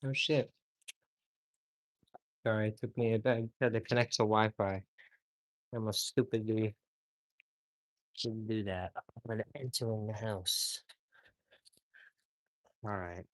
Oh shit. Sorry, it took me a bit. Had to connect to Wi-Fi. I almost stupidly didn't do that. When entering the house. All right.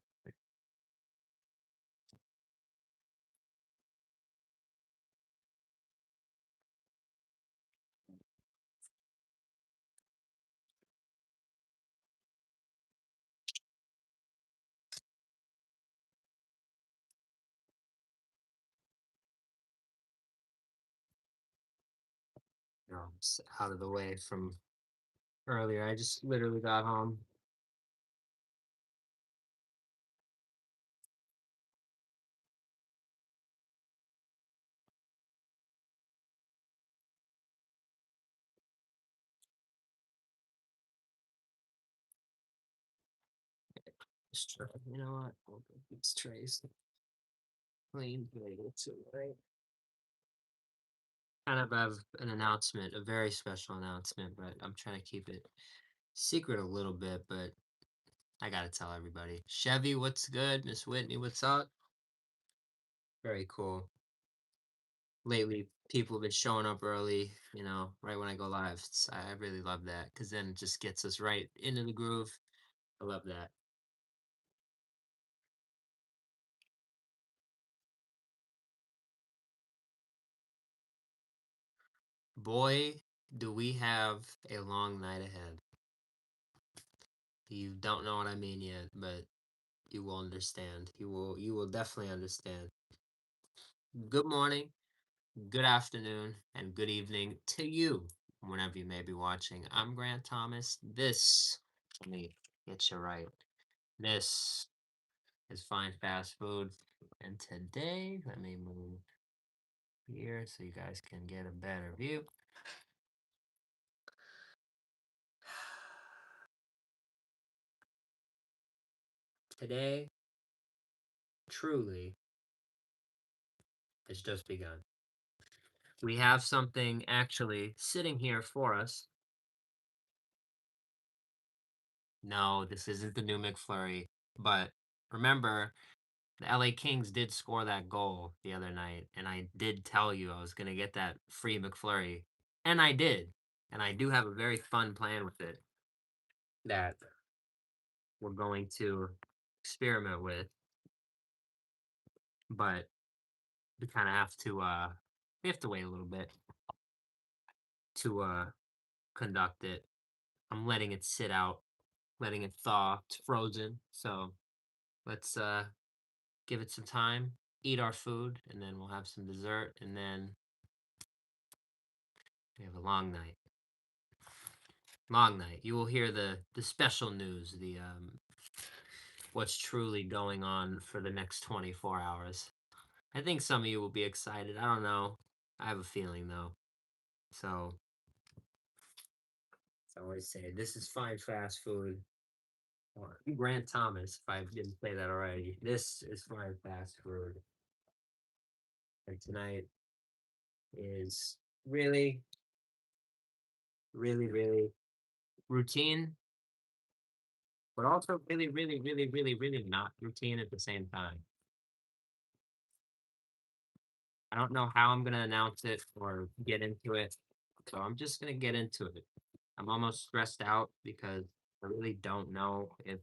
Out of the way from earlier. I just literally got home. You know what? We'll get these trays cleaned later tonight. Kind of have an announcement, a very special announcement, but I'm trying to keep it secret a little bit, but I gotta tell everybody. Chevy, what's good? Miss Whitney, what's up? Very cool. Lately, people have been showing up early, right when I go live. I really love that because then it just gets us right into the groove. I love that. Boy, do we have a long night ahead. You don't know what I mean yet, but you will understand. You will definitely understand. Good morning, good afternoon, and good evening to you, whenever you may be watching. I'm Grant Thomas. Let me get you right. This is Fine Fast Food. And today, let me move here so you guys can get a better view. Today, truly, has just begun. We have something actually sitting here for us. No, this isn't the new McFlurry, but remember, the LA Kings did score that goal the other night, and I did tell you I was going to get that free McFlurry, and I did. And I do have a very fun plan with it that we're going to experiment with, but we kind of have to we have to wait a little bit to conduct it. I'm letting it sit out, letting it thaw. It's frozen, so let's give it some time, eat our food, and then we'll have some dessert, and then we have a long night. Long night. You will hear the special news, the what's truly going on for the next 24 hours. I think some of you will be excited. I don't know. I have a feeling though. So, as I always say, this is fine fast food. Or Grant Thomas, if I didn't say that already. This is fine fast food. And tonight is really, really, really routine, but also really, really, really, really, really not routine at the same time. I don't know how I'm gonna announce it or get into it, so I'm just gonna get into it. I'm almost stressed out because I really don't know if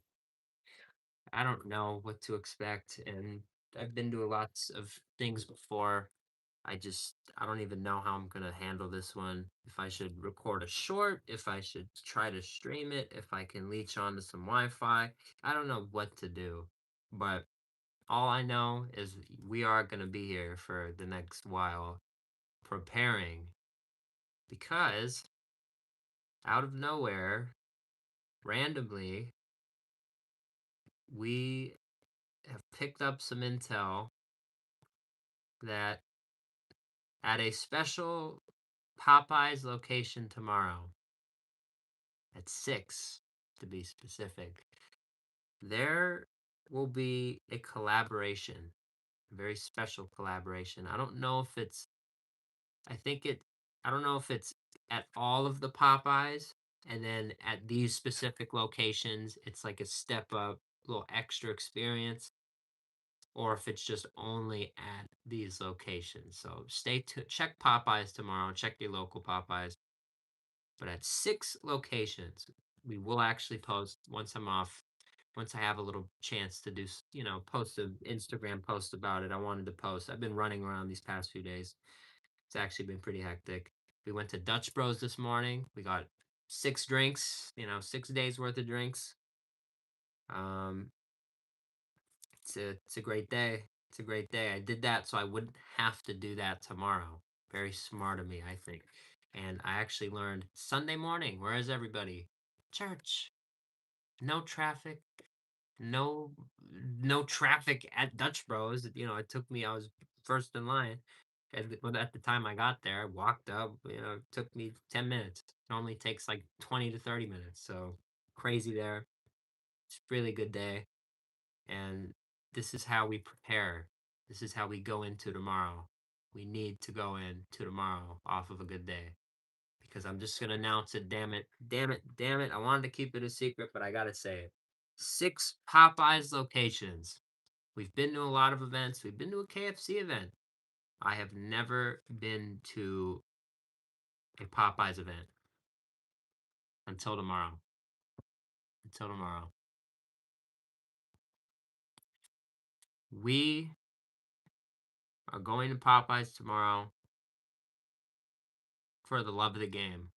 I don't know what to expect, and I've been to lots of things before. I don't even know how I'm gonna handle this one. If I should record a short, if I should try to stream it, if I can leech onto some Wi-Fi. I don't know what to do, but all I know is we are gonna be here for the next while preparing because out of nowhere, randomly, we have picked up some intel that at a special Popeyes location tomorrow at 6 to be specific, there will be a collaboration, a very special collaboration. I think it, I don't know if it's at all of the Popeyes, and then at these specific locations, it's like a step up, little extra experience. or if it's just only at these locations. So stay tuned. Check Popeyes tomorrow. Check your local Popeyes. But at 6 locations, we will actually post once I'm off. Once I have a little chance to do, post an Instagram post about it. I wanted to post. I've been running around these past few days. It's actually been pretty hectic. We went to Dutch Bros this morning. We got 6 drinks, 6 days worth of drinks. Um, it's a great day. It's a great day. I did that so I wouldn't have to do that tomorrow. Very smart of me, I think. And I actually learned Sunday morning. Where is everybody? Church. No traffic. No, no traffic at Dutch Bros. It took me. I was first in line. At the time I got there, I walked up. It took me 10 minutes. It normally takes like 20 to 30 minutes. So crazy there. It's a really good day. And this is how we prepare. This is how we go into tomorrow. We need to go into tomorrow off of a good day because I'm just gonna announce it. Damn it! Damn it! Damn it! I wanted to keep it a secret, but I gotta say it. 6 Popeyes locations. We've been to a lot of events. We've been to a KFC event. I have never been to a Popeyes event until tomorrow. Until tomorrow. We are going to Popeyes tomorrow for the love of the game.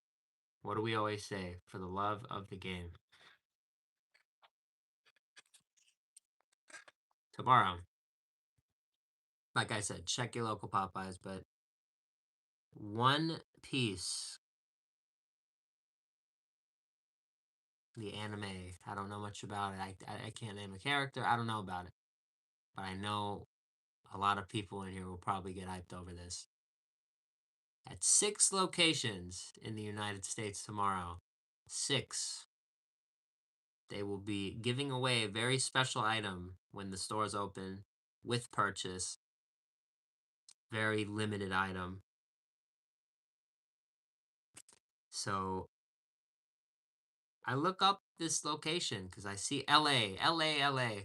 What do we always say? For the love of the game. Tomorrow. Like I said, check your local Popeyes, but One Piece, the anime, I don't know much about it. I can't name a character. I don't know about it. But I know a lot of people in here will probably get hyped over this. At 6 locations in the United States tomorrow, 6, they will be giving away a very special item when the stores open with purchase. Very limited item. So I look up this location because I see LA, LA, LA.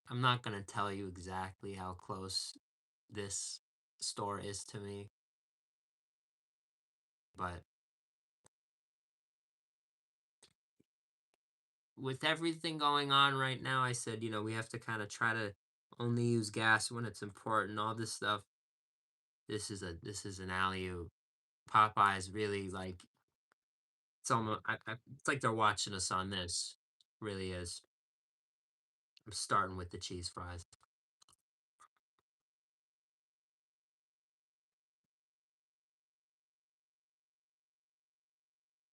I'm not going to tell you exactly how close this store is to me, but with everything going on right now, I said, we have to kind of try to only use gas when it's important, all this stuff. This is an alley oop. Popeyes really like it's almost it's like they're watching us on this. Really is. I'm starting with the cheese fries.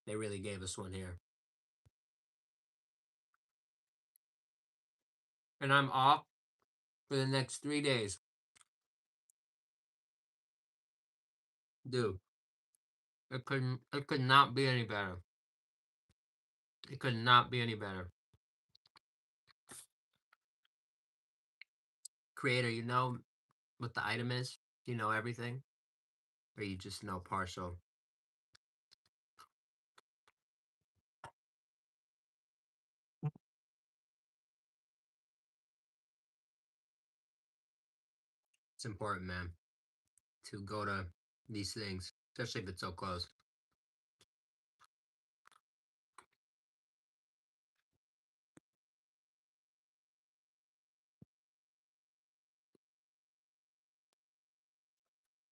They really gave us one here. And I'm off for the next 3 days. Dude, it could not be any better. It could not be any better. Creator, you know what the item is? Do you know everything? Or you just know partial? It's important, man, to go to these things, especially if it's so close.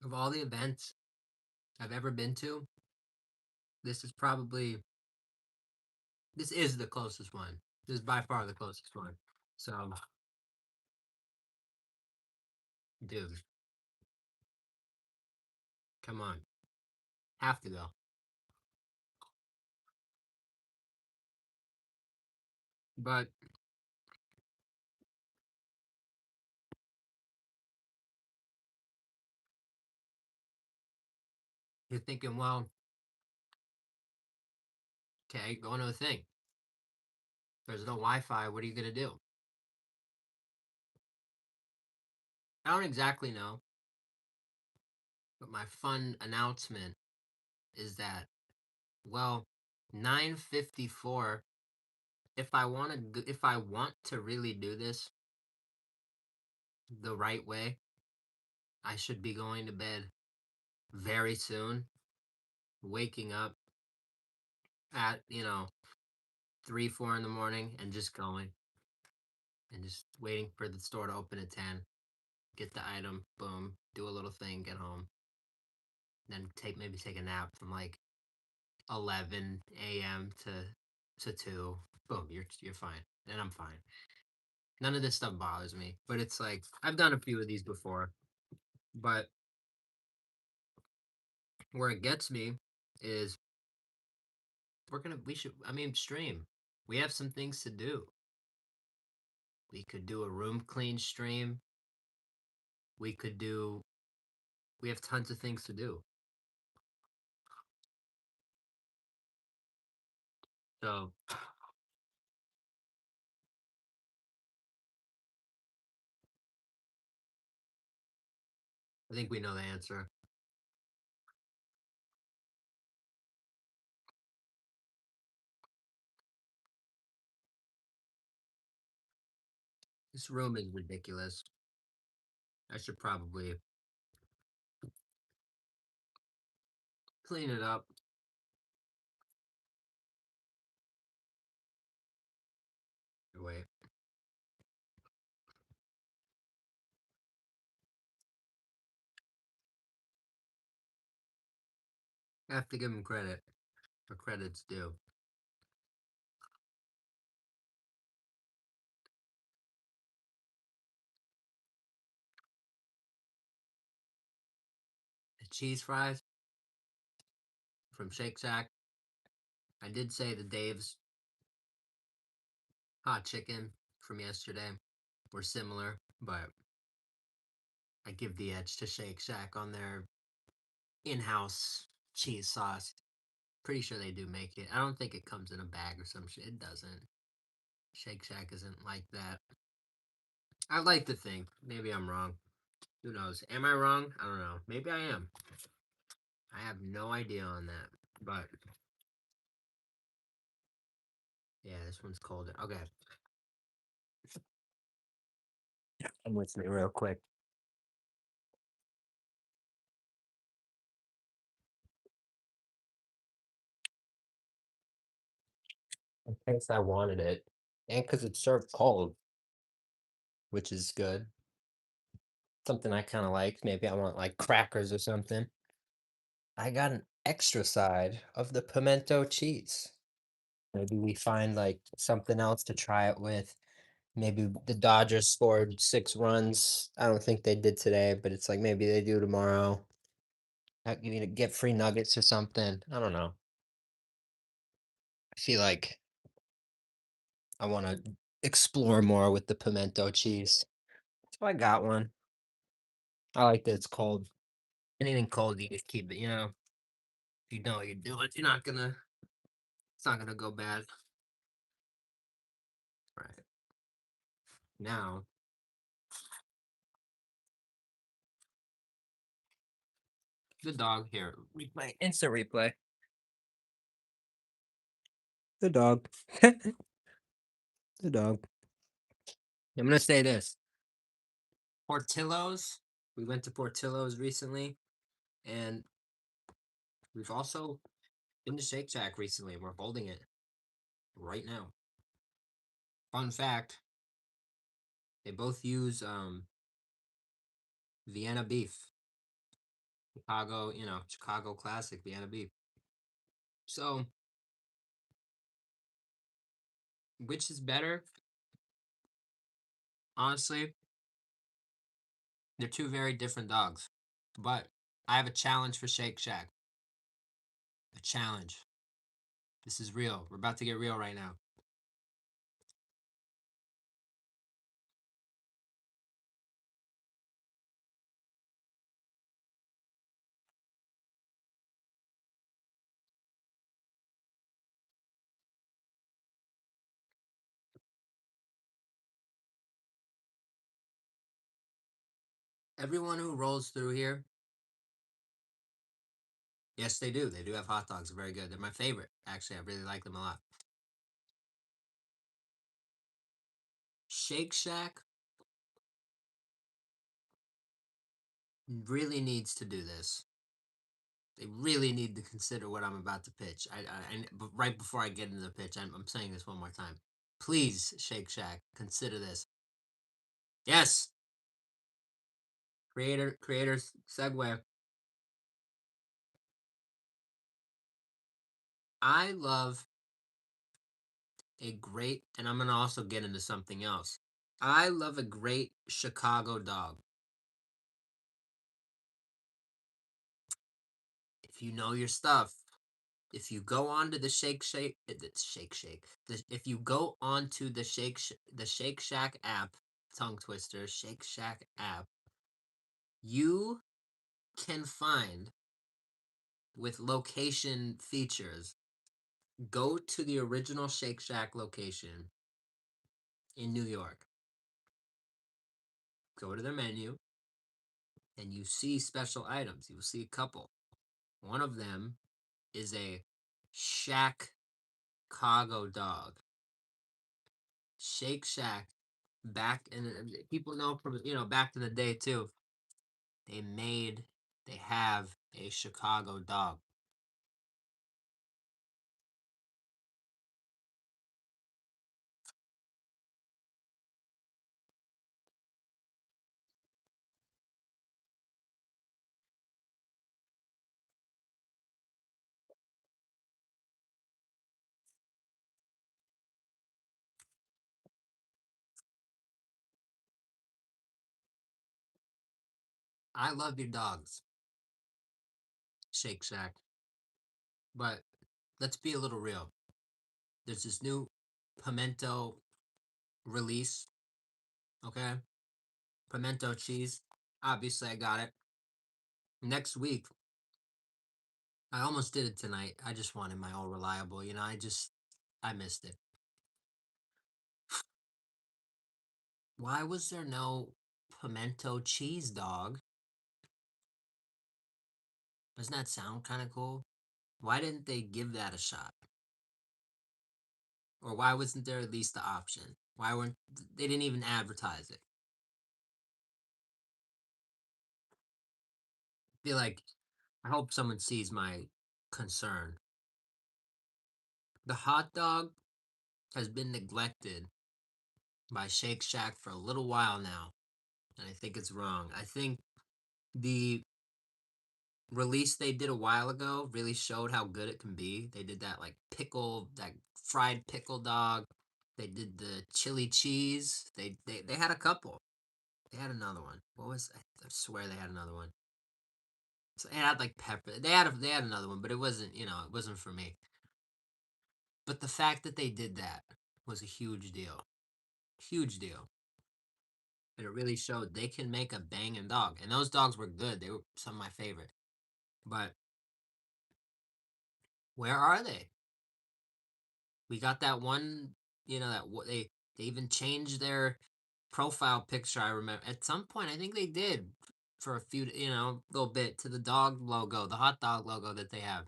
Of all the events I've ever been to, this is probably this is the closest one. This is by far the closest one. So, dude, come on. Have to go. But you're thinking, well, okay, going to a thing. There's no Wi-Fi. What are you gonna do? I don't exactly know, but my fun announcement is that, well, 9:54 if I want to really do this the right way, I should be going to bed very soon, waking up at, 3, 4 in the morning and just going and just waiting for the store to open at 10, get the item, boom, do a little thing, get home, then take a nap from like 11 a.m. to 2. Boom, you're fine. And I'm fine. None of this stuff bothers me. But it's like I've done a few of these before. But where it gets me is we should, I mean, stream. We have some things to do. We could do a room clean stream. We could do we have tons of things to do. So I think we know the answer. This room is ridiculous. I should probably clean it up. Wait. I have to give him credit. For credit's due. The cheese fries from Shake Shack. I did say the Dave's hot chicken from yesterday were similar, but I give the edge to Shake Shack on their in-house cheese sauce. Pretty sure they do make it. I don't think it comes in a bag or some shit. It doesn't. Shake Shack isn't like that. I like to think. Maybe I'm wrong. Who knows? Am I wrong? I don't know. Maybe I am. I have no idea on that. But yeah, this one's colder. Okay. Come with me real quick. In case I wanted it. And because it's served cold, which is good. Something I kind of like. Maybe I want like crackers or something. I got an extra side of the pimento cheese. Maybe we find like something else to try it with. Maybe the Dodgers scored 6 runs. I don't think they did today, but it's like maybe they do tomorrow. You need to get free nuggets or something. I don't know. I feel like I want to explore more with the pimento cheese. So I got one. I like that it's cold. Anything cold, you just keep it. If you know what you're doing, it's not gonna go bad. Right now, the dog here. Replay, instant replay. The dog. The dog. I'm gonna say this. Portillo's. We went to Portillo's recently, and we've also been to Shake Shack recently, and we're holding it right now. Fun fact: they both use Vienna beef, Chicago classic Vienna beef. So, which is better? Honestly, they're two very different dogs. But I have a challenge for Shake Shack. A challenge. This is real. We're about to get real right now. Everyone who rolls through here, yes, they do. They do have hot dogs. They're very good. They're my favorite. Actually, I really like them a lot. Shake Shack really needs to do this. They really need to consider what I'm about to pitch. But right before I get into the pitch, I'm saying this one more time. Please, Shake Shack, consider this. Yes, creators, segue. I love a great, and I'm gonna also get into something else. I love a great Chicago dog. If you know your stuff, if you go onto the if you go onto the Shake Shack app, tongue twister, Shake Shack app, you can find with location features. Go to the original Shake Shack location in New York. Go to their menu, and you see special items. You will see a couple. One of them is a Shack Cargo dog. Shake Shack back in people know from back in the day too. They made they have a Chicago dog. I love your dogs, Shake Shack. But let's be a little real. There's this new Pimento release, okay? Pimento cheese. Obviously, I got it. Next week, I almost did it tonight. I just wanted my all reliable. I missed it. Why was there no pimento cheese dog? Doesn't that sound kind of cool? Why didn't they give that a shot? Or why wasn't there at least the option? Why weren't they didn't even advertise it? I feel like I hope someone sees my concern. The hot dog has been neglected by Shake Shack for a little while now, and I think it's wrong. I think the release they did a while ago really showed how good it can be. They did that that fried pickle dog. They did the chili cheese. They had a couple. They had another one. What was I swear they had another one. So it had like pepper. They had another one, but it wasn't it wasn't for me. But the fact that they did that was a huge deal. Huge deal. And it really showed they can make a banging dog. And those dogs were good. They were some of my favorite. But where are they? We got that one, that what they even changed their profile picture. I remember at some point, I think they did for a few, little bit to the dog logo, the hot dog logo that they have.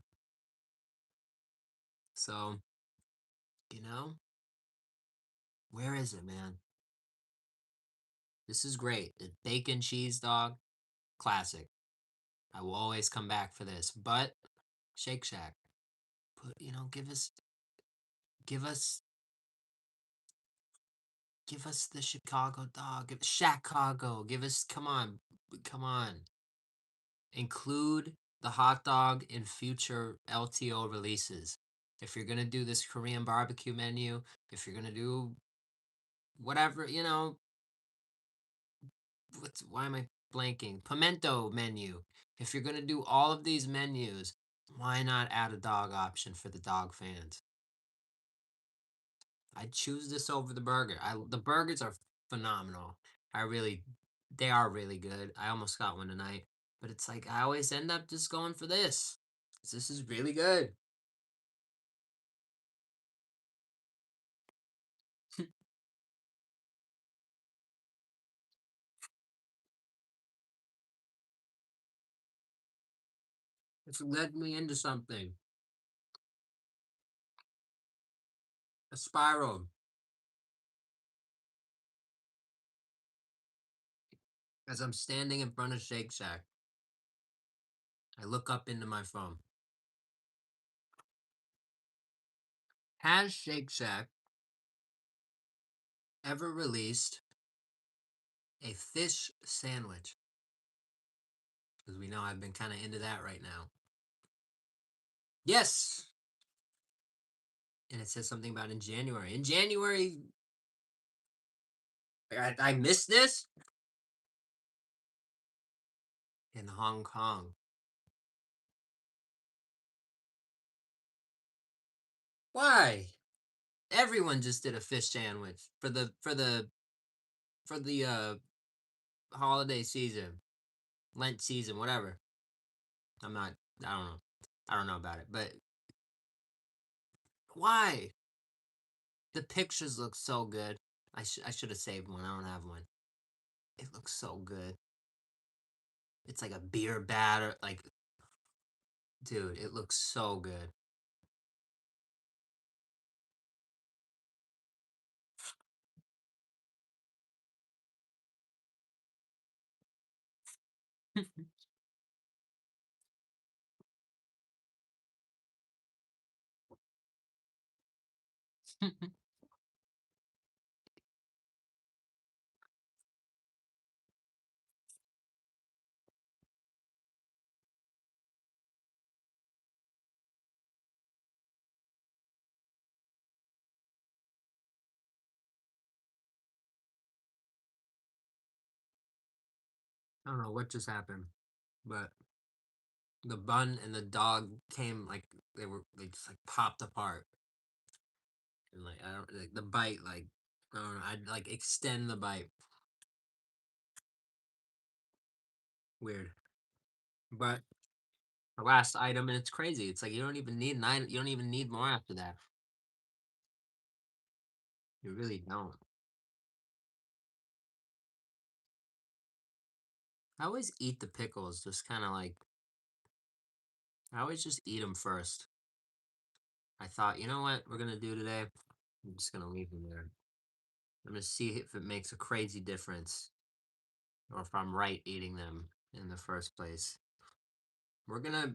So, you know, where is it, man? This is great. The bacon cheese dog, classic. I will always come back for this. But Shake Shack, give us, give us the Chicago dog, give Chicago, give us, come on. Include the hot dog in future LTO releases. If you're gonna do this Korean barbecue menu, if you're gonna do whatever, why am I blanking? Pimento menu. If you're gonna do all of these menus, why not add a dog option for the dog fans? I'd choose this over the burger. The burgers are phenomenal. I really, they are really good. I almost got one tonight, but it's like I always end up just going for this. This is really good. It's led me into something. A spiral. As I'm standing in front of Shake Shack, I look up into my phone. Has Shake Shack ever released a fish sandwich? Because we know I've been kind of into that right now. Yes! And it says something about in January. In January, I missed this? In Hong Kong. Why? Everyone just did a fish sandwich for the holiday season, Lent season, whatever. I'm not. I don't know. I don't know about it, but why? The pictures look so good. I should have saved one. I don't have one. It looks so good. It's like a beer batter. Like, dude, it looks so good. I don't know what just happened, but the bun and the dog came like they just like popped apart, and like I don't like the bite like I don't know. I'd like extend the bite. Weird, but the last item and it's crazy. It's like you don't even need nine. You don't even need more after that. You really don't. I always eat the pickles, just kind of like I always just eat them first. I thought, you know what we're gonna do today? I'm just gonna leave them there. I'm gonna see if it makes a crazy difference, or if I'm right eating them in the first place. We're gonna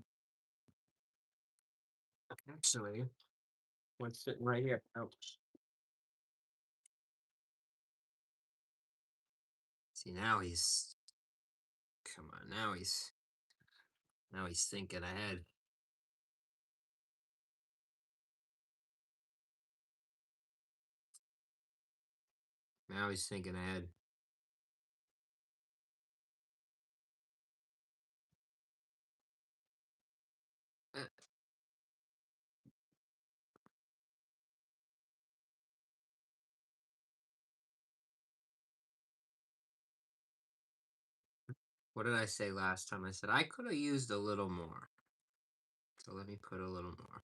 actually what's sitting right here. Ouch. See now he's come on now he's thinking ahead. Now he's thinking ahead. Uh, What did I say last time? I said I could have used a little more. So let me put a little more.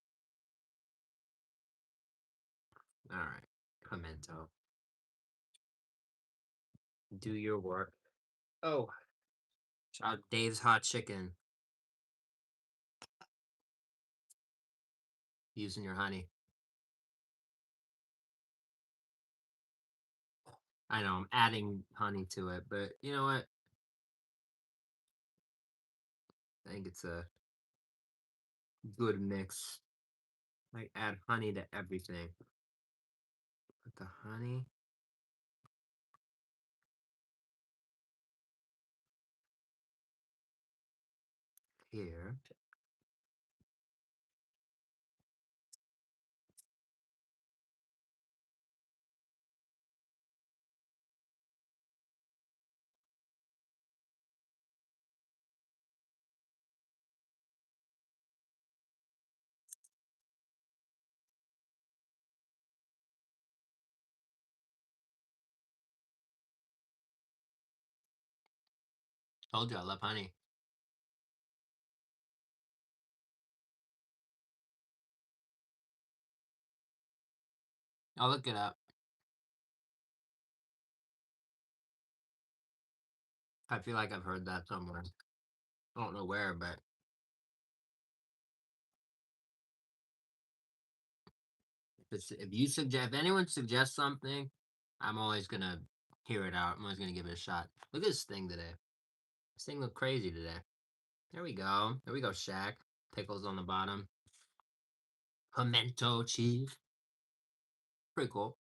All right. Pimento. Do your work. Oh, shout out Dave's Hot Chicken. Using your honey. I know I'm adding honey to it, but you know what? I think it's a good mix. Like add honey to everything. Put the honey here. Told you I love honey. I'll look it up. I feel like I've heard that somewhere. I don't know where, but if you suggest, if anyone suggests something, I'm always gonna hear it out. I'm always gonna give it a shot. Look at this thing today. This thing look crazy today. There we go. There we go, Shaq. Pickles on the bottom. Pimento cheese. Pretty cool.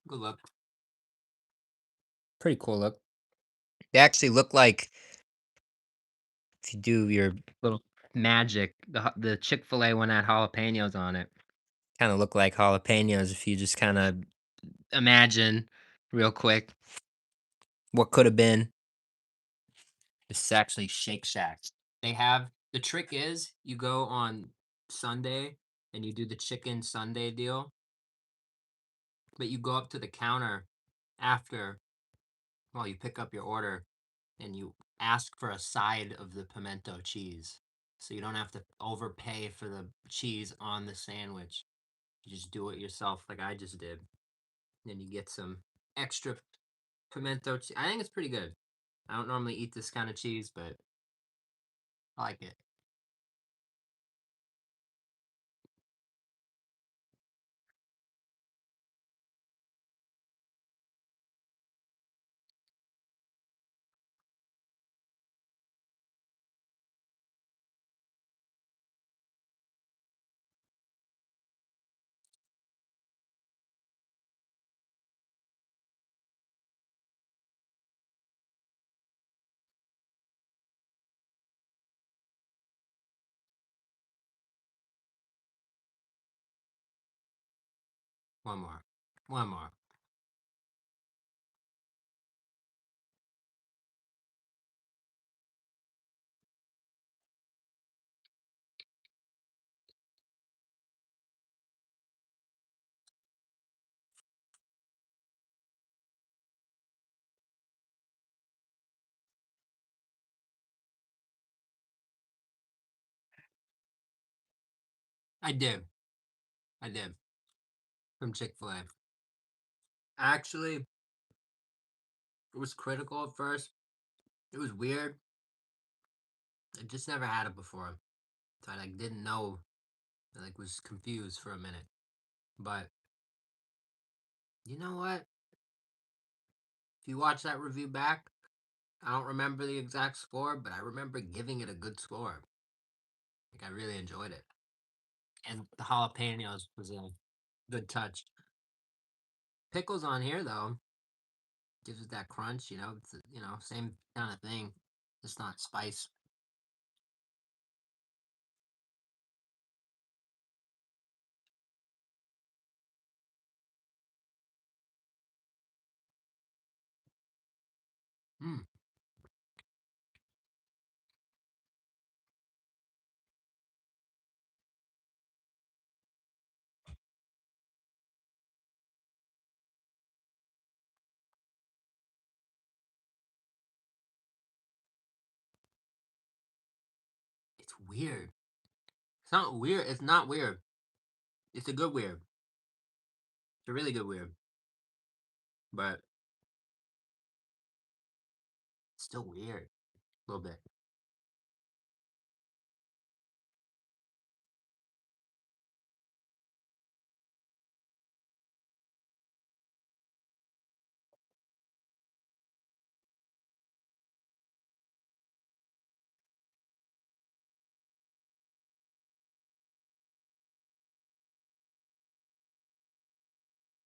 Good look. Pretty cool look. They actually look like if you do your little magic, the Chick-fil-A one had jalapenos on it. Kind of look like jalapenos if you just kind of imagine real quick what could have been. This is actually Shake Shack. They have the trick is you go on Sunday and you do the chicken Sunday deal, but you go up to the counter after while you pick up your order and you ask for a side of the pimento cheese. So you don't have to overpay for the cheese on the sandwich. You just do it yourself like I just did. Then you get some extra pimento cheese. I think it's pretty good. I don't normally eat this kind of cheese, but I like it. One more. One more. I did. I did. From Chick-fil-A. Actually, it was critical at first. It was weird. I just never had it before. So I like didn't know. I like was confused for a minute. But you know what? If you watch that review back, I don't remember the exact score, but I remember giving it a good score. Like I really enjoyed it. And the jalapenos was a good touch. Pickles on here though gives it that crunch. It's same kind of thing, just not spice. Mm, it's weird. It's not weird. It's not weird. It's a good weird. It's a really good weird, but it's still weird a little bit.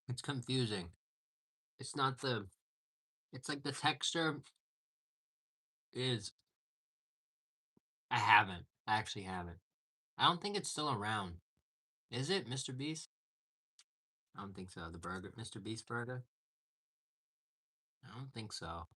It's confusing. It's not the. It's like the texture is. I haven't. I actually haven't. I don't think it's still around. Is it, Mr. Beast? I don't think so. The burger, Mr. Beast burger. I don't think so.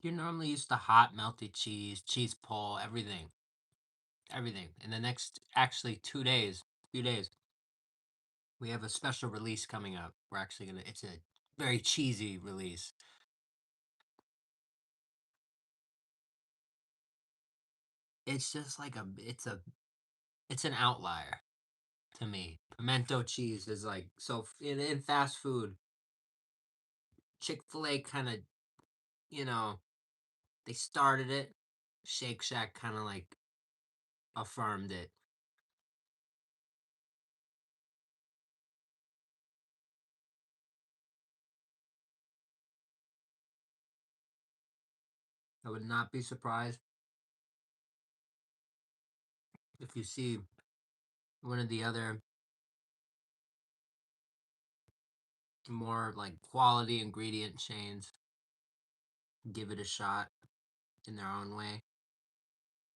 You're normally used to hot melted cheese, cheese pull, everything, everything. In the next, actually, 2 days, few days, we have a special release coming up. We're actually gonna. It's a very cheesy release. It's just like it's an outlier to me. Pimento cheese is like so in fast food. Chick-fil-A kind of, you know, they started it. Shake Shack kind of like affirmed it. I would not be surprised if you see one of the other more like quality ingredient chains give it a shot in their own way.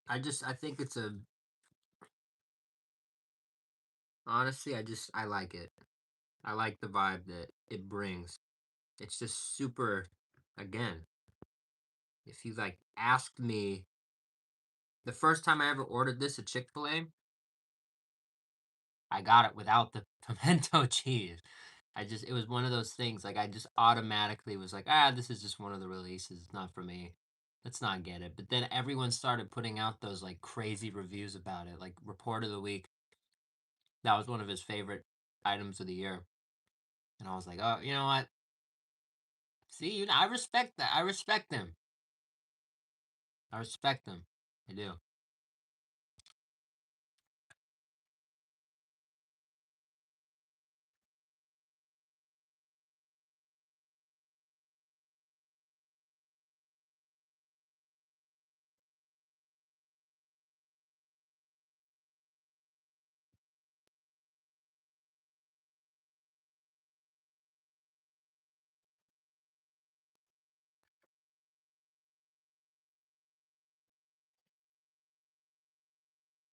I think it's a honestly I like it. I like the vibe that it brings. It's just super again, if you like asked me the first time I ever ordered this at Chick-fil-A, I got it without the pimento cheese. It was one of those things, like, I just automatically was like, "Ah, this is just one of the releases, it's not for me. Let's not get it." But then everyone started putting out those, like, crazy reviews about it, like, Report of the Week, that was one of his favorite items of the year, and I was like, "Oh, you know what? See, I respect that, I respect them. I respect them. I do."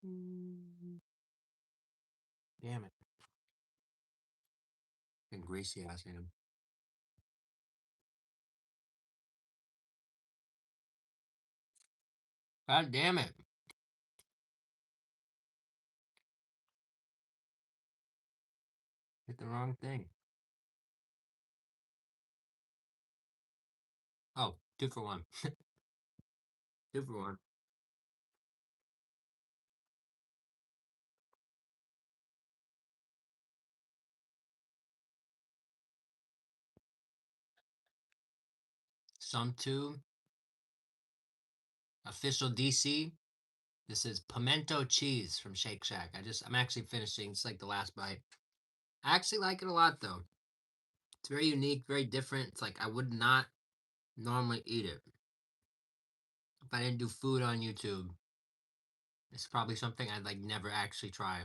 Mm. Damn it. And greasy ass him. God damn it. Hit the wrong thing. Oh, 2 for 1. 2 for 1. Some 2. Official DC. This is pimento cheese from Shake Shack. I'm actually finishing. It's like the last bite. I actually like it a lot though. It's very unique, very different. It's like I would not normally eat it if I didn't do food on YouTube. It's probably something I'd like never actually try.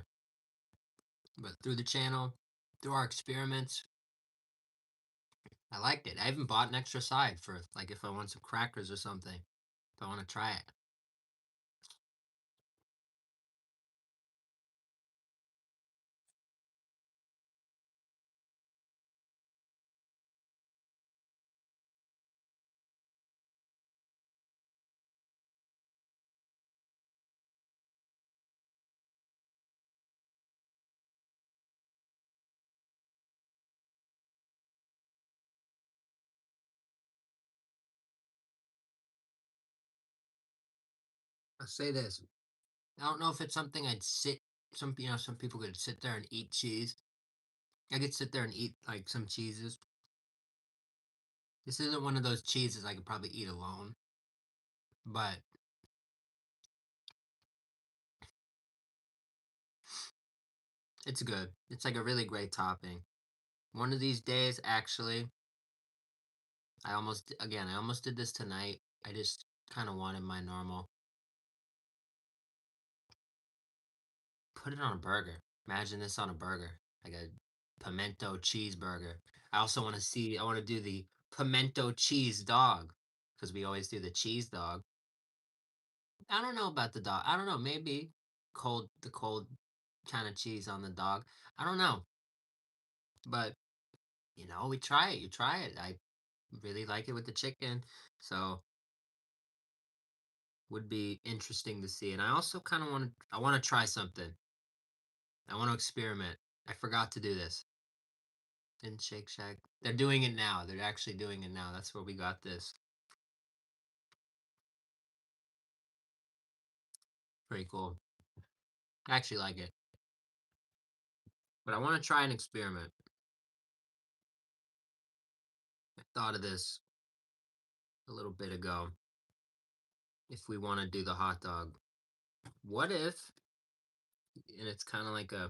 But through the channel, through our experiments, I liked it. I even bought an extra side for like if I want some crackers or something. If I want to try it. I'll say this. I don't know if it's something I'd sit some people could sit there and eat cheese. I could sit there and eat like some cheeses. This isn't one of those cheeses I could probably eat alone, but it's good. It's like a really great topping. One of these days, actually, I almost did this tonight. I just kind of wanted my normal. Put it on a burger. Imagine this on a burger, like a pimento cheeseburger. I want to do the pimento cheese dog because we always do the cheese dog. I don't know about the dog. I don't know. Maybe the cold kind of cheese on the dog. I don't know. But, we try it. You try it. I really like it with the chicken. So, would be interesting to see. And I also kind of I want to try something. I want to experiment. I forgot to do this in Shake Shack. They're doing it now. They're actually doing it now. That's where we got this. Pretty cool. I actually like it. But I want to try an experiment. I thought of this a little bit ago. If we want to do the hot dog, what if, and it's kind of like I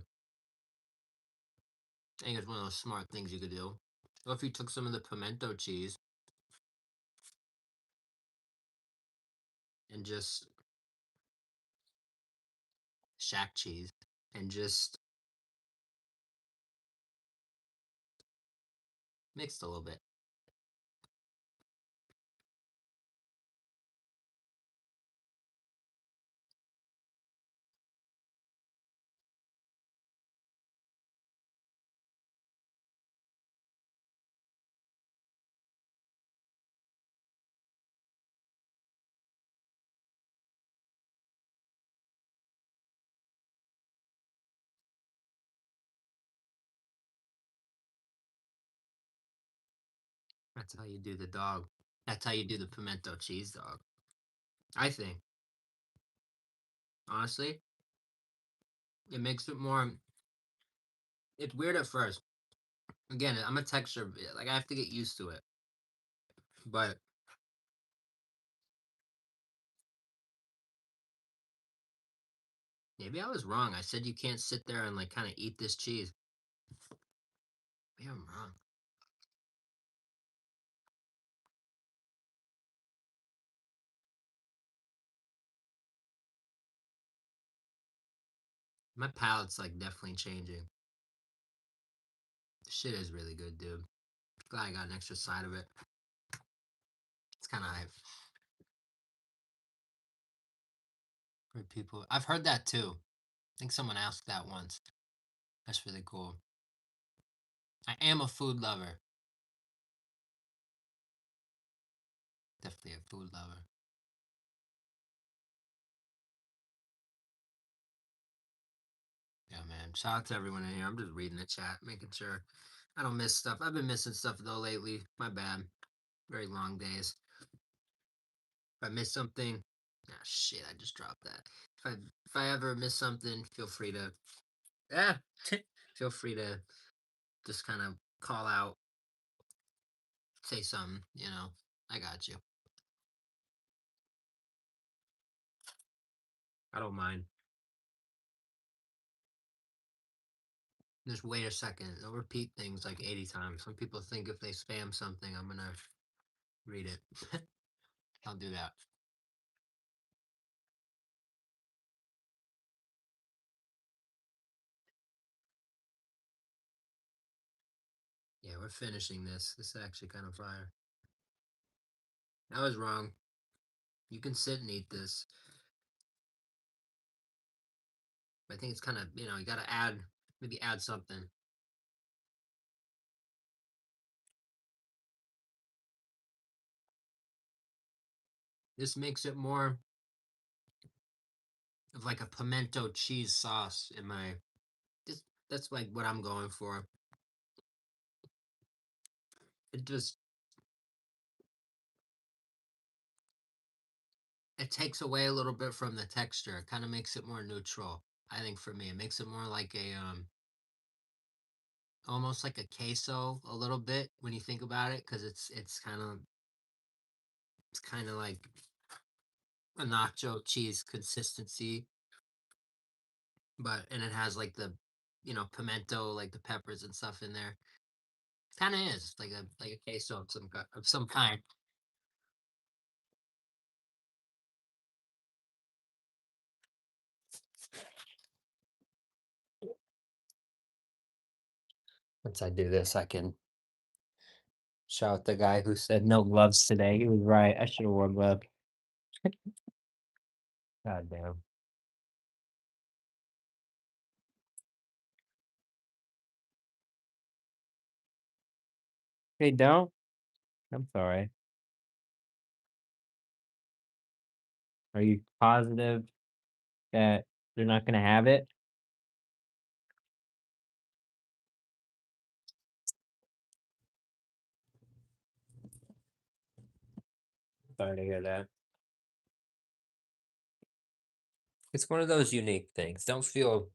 think it's one of those smart things you could do. What if you took some of the pimento cheese and just shack cheese and just mixed a little bit? That's how you do the dog. That's how you do the pimento cheese dog. I think, honestly, it makes it more. It's weird at first. Again, I'm a texture, like I have to get used to it. But maybe I was wrong. I said you can't sit there and like kind of eat this cheese. Maybe I'm wrong. My palate's like definitely changing. This shit is really good, dude. Glad I got an extra side of it. It's kind of hype for people. I've heard that too. I think someone asked that once. That's really cool. I am a food lover. Definitely a food lover. Yeah, man. Shout out to everyone in here. I'm just reading the chat, making sure I don't miss stuff. I've been missing stuff though lately. My bad. Very long days. If I miss something, ah shit, I just dropped that. If I ever miss something, feel free to yeah, feel free to just kind of call out, say something. I got you. I don't mind. Just wait a second. They'll repeat things like 80 times. Some people think if they spam something, I'm gonna read it. I'll do that. Yeah, we're finishing this. This is actually kind of fire. I was wrong. You can sit and eat this. I think it's kind of, you gotta maybe add something. This makes it more of like a pimento cheese sauce in my, this, that's like what I'm going for. It just, it takes away a little bit from the texture. It kind of makes it more neutral. I think for me, it makes it more like almost like a queso a little bit when you think about it, because it's kind of like a nacho cheese consistency, but and it has like the pimento, like the peppers and stuff in there. Kind of is like a queso of some kind. Once I do this, I can shout out the guy who said no gloves today. He was right. I should have worn gloves. God damn. They don't. I'm sorry. Are you positive that they're not gonna have it? Sorry to hear that. It's one of those unique things. Don't feel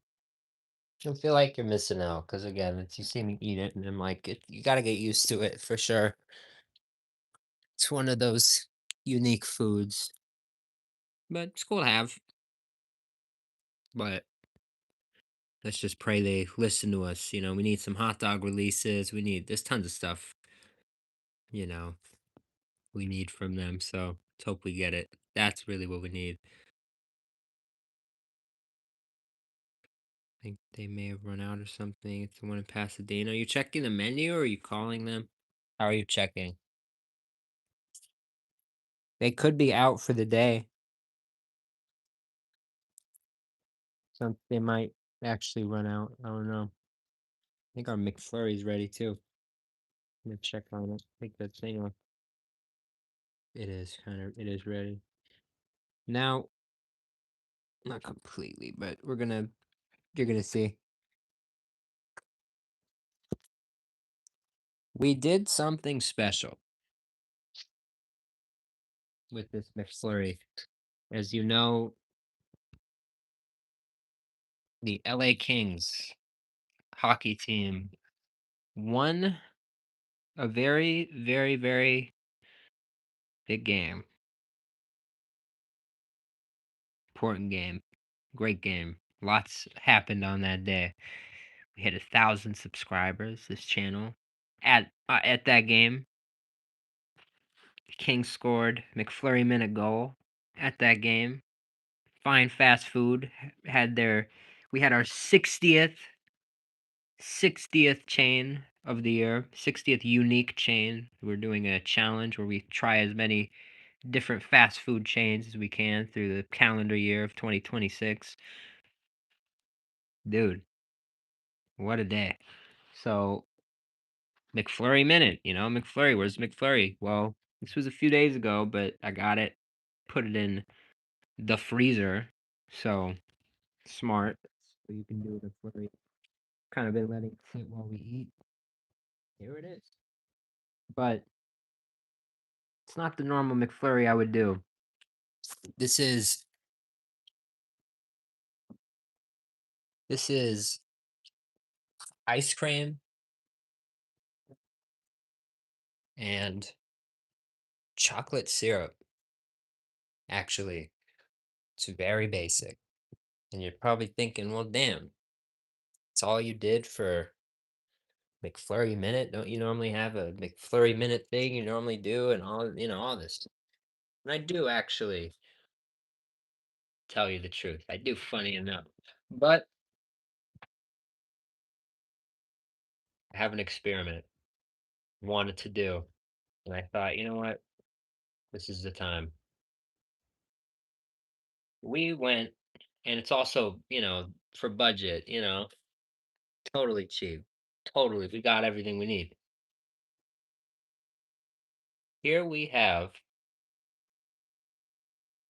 like you're missing out because again, it's you see me eat it and I'm like, you got to get used to it for sure. It's one of those unique foods, but it's cool to have. But let's just pray they listen to us. We need some hot dog releases. There's tons of stuff, you know, we need from them. So let's hope we get it. That's really what we need. I think they may have run out or something. It's the one in Pasadena. Are you checking the menu or are you calling them? How are you checking? They could be out for the day. They might actually run out. I don't know. I think our McFlurry's ready too. I'm gonna check on it. I think that's it is ready. Now, not completely, but you're gonna see. We did something special with this McFlurry. As you know, the LA Kings hockey team won a very, very, very big game. Important game. Great game. Lots happened on that day. We hit 1,000 subscribers, this channel. At that game, the Kings scored McFlurry minute goal at that game. Fine Fast Food had their we had our 60th chain of the year, 60th unique chain. We're doing a challenge where we try as many different fast food chains as we can through the calendar year of 2026. Dude, what a day. So, McFlurry minute, McFlurry, where's McFlurry? Well, this was a few days ago, but I got it, put it in the freezer. So, smart. So you can do the McFlurry. Kind of been letting it sit while we eat. Here it is. But it's not the normal McFlurry I would do. This is this is ice cream and chocolate syrup. Actually, it's very basic. And you're probably thinking, well, damn, it's all you did for McFlurry minute? Don't you normally have a McFlurry minute thing you normally do and all this? And I do actually tell you the truth. I do, funny enough. But I have an experiment wanted to do. And I thought, you know what? This is the time. We went, and it's also, for budget, totally cheap. Totally. We got everything we need. Here we have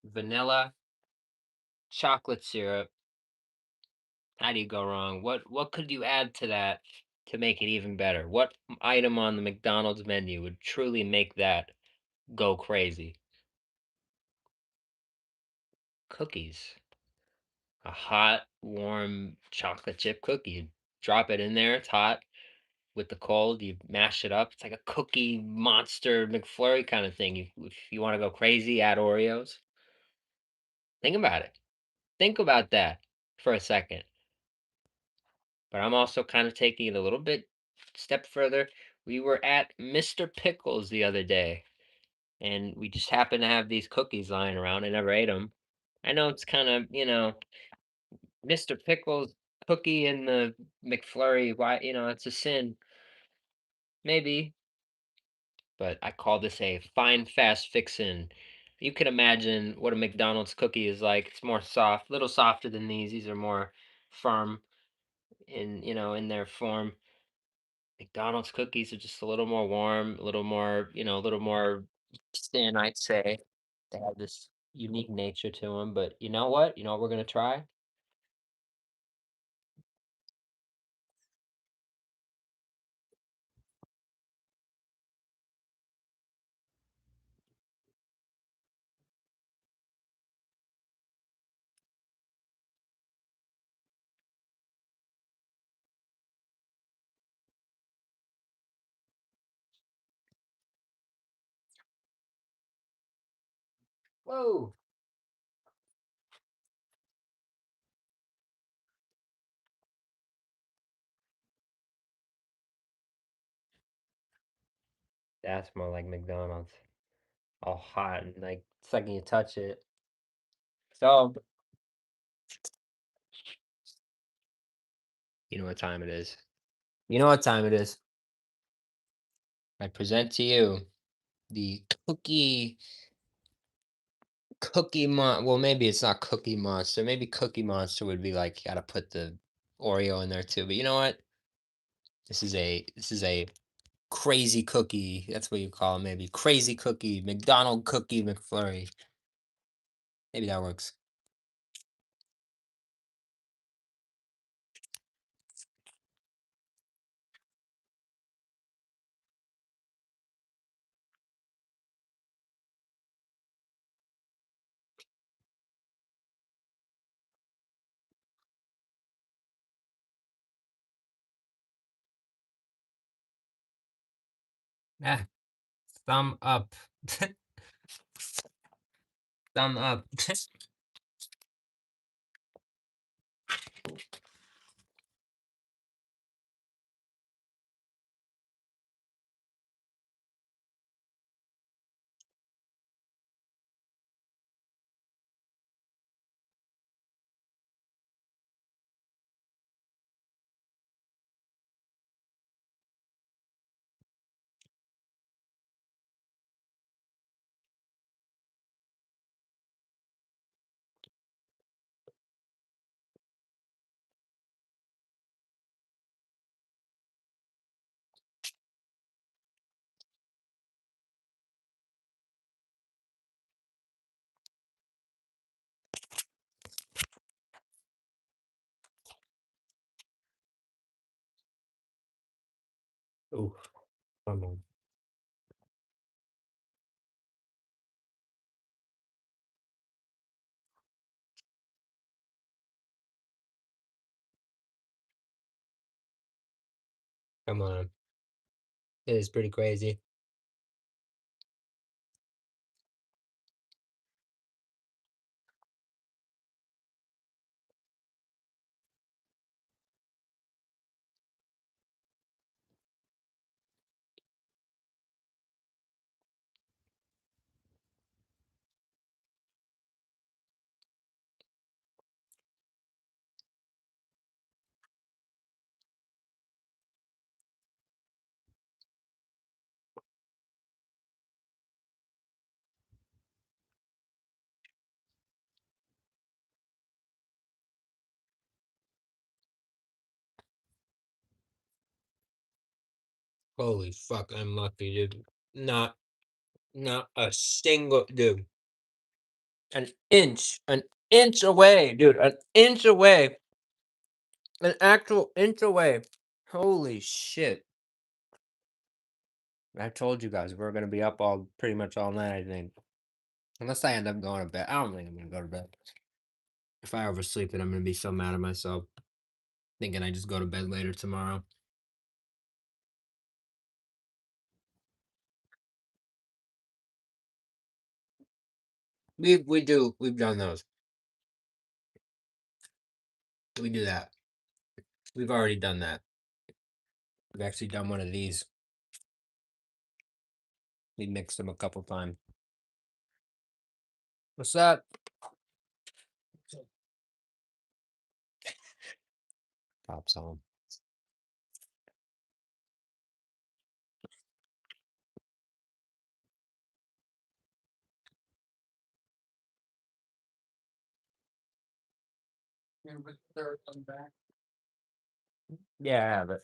vanilla chocolate syrup. How do you go wrong? What could you add to that to make it even better? What item on the McDonald's menu would truly make that go crazy? Cookies. A hot, warm chocolate chip cookie. You drop it in there, it's hot. With the cold, you mash it up. It's like a cookie monster McFlurry kind of thing. If you want to go crazy, add Oreos. Think about it. Think about that for a second. But I'm also kind of taking it a little bit step further. We were at Mr. Pickles the other day, and we just happened to have these cookies lying around. I never ate them. I know it's kind of, Mr. Pickles cookie in the McFlurry. Why, it's a sin. Maybe, but I call this a fine fast fixin'. You can imagine what a McDonald's cookie is like. It's more soft, a little softer than these. These are more firm in their form. McDonald's cookies are just a little more warm, a little more, a little more thin, I'd say. They have this unique nature to them. But you know what? You know what we're gonna try? Whoa. That's more like McDonald's. All hot and like the second you touch it. So, you know what time it is. You know what time it is. I present to you the well, maybe it's not Cookie Monster. Maybe Cookie Monster would be like, you gotta put the Oreo in there too. But you know what? This is a crazy cookie. That's what you call it, maybe. Crazy cookie. McDonald cookie McFlurry. Maybe that works. Ah, thumb up. Thumb up. Ooh, come on. Come on. It is pretty crazy. Holy fuck, I'm lucky, dude. Not a single dude. An inch away, dude. An inch away. An actual inch away. Holy shit. I told you guys we're gonna be up all pretty much all night, I think. Unless I end up going to bed. I don't think I'm gonna go to bed. If I oversleep it, I'm gonna be so mad at myself. Thinking I just go to bed later tomorrow. We've done those. We do that. We've already done that. We've actually done one of these. We mixed them a couple times. What's that? Pop song. Yeah, I have it.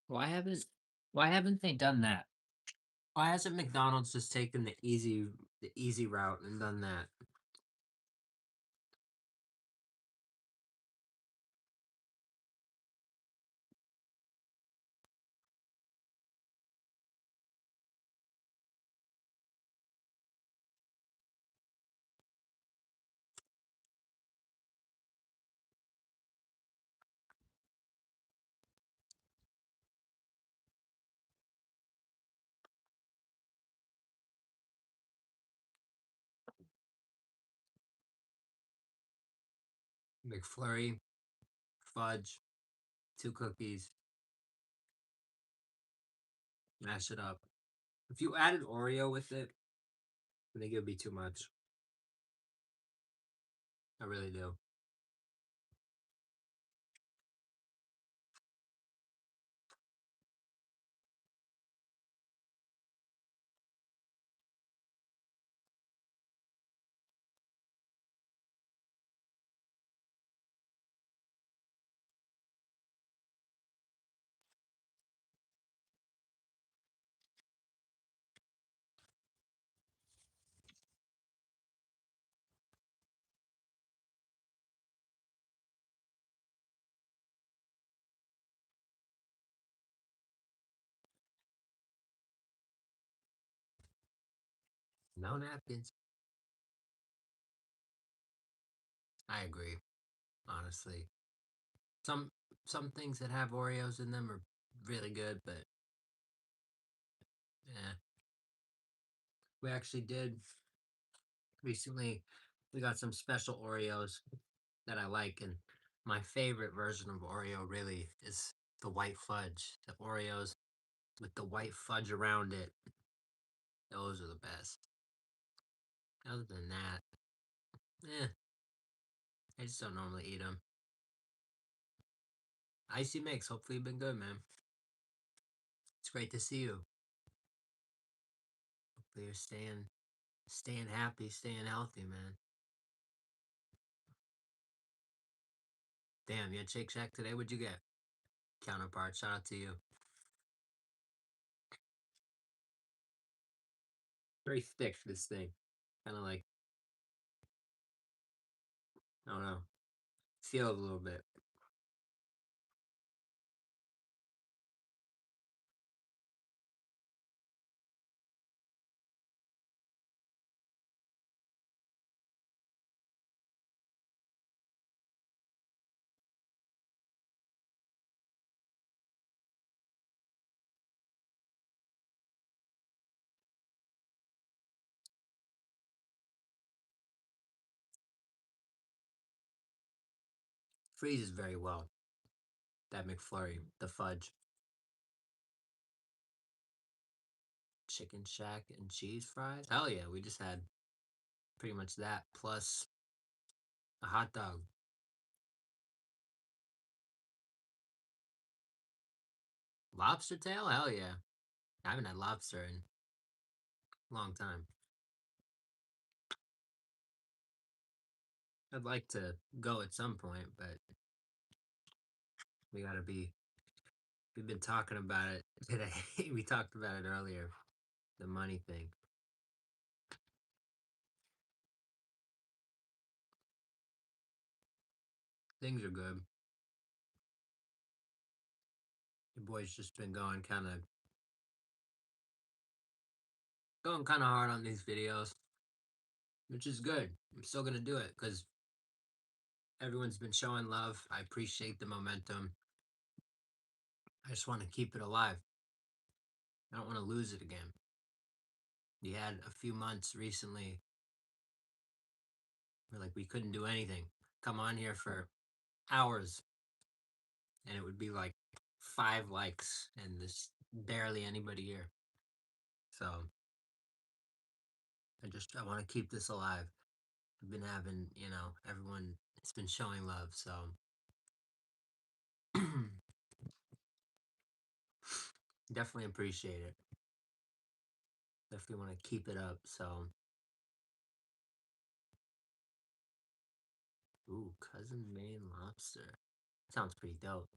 Well, I haven't. Why haven't they done that? Why hasn't McDonald's just taken the easy route and done that? McFlurry, fudge, two cookies, mash it up. If you added Oreo with it, I think it would be too much. I really do. No napkins. I agree, honestly. Some some things that have Oreos in them are really good, but yeah. We actually did recently. We got some special Oreos that I like, and my favorite version of Oreo really is the white fudge. The Oreos with the white fudge around it. Those are the best. Other than that, eh, I just don't normally eat them. Icy mix. Hopefully, you've been good, man. It's great to see you. Hopefully, you're staying happy, staying healthy, man. Damn, you had Shake Shack today. What'd you get? Counterpart. Shout out to you. Very thick, this thing. Kind of like, I don't know, feel it a little bit. Freezes very well. That McFlurry, the fudge, chicken shack, and cheese fries. Hell yeah, we just had pretty much that plus a hot dog. Lobster tail? Hell yeah. I haven't had lobster in a long time. I'd like to go at some point, but we gotta be. We've been talking about it today. We talked about it earlier. The money thing. Things are good. The boy's just been going kind of hard on these videos, which is good. I'm still gonna do it because everyone's been showing love. I appreciate the momentum. I just want to keep it alive. I don't want to lose it again. We had a few months recently where like we couldn't do anything. Come on here for hours and it would be like 5 likes and there's barely anybody here. So I want to keep this alive. I've been having, everyone it's been showing love, so definitely appreciate it. Definitely want to keep it up. So, ooh, cousin Maine lobster. Sounds pretty dope.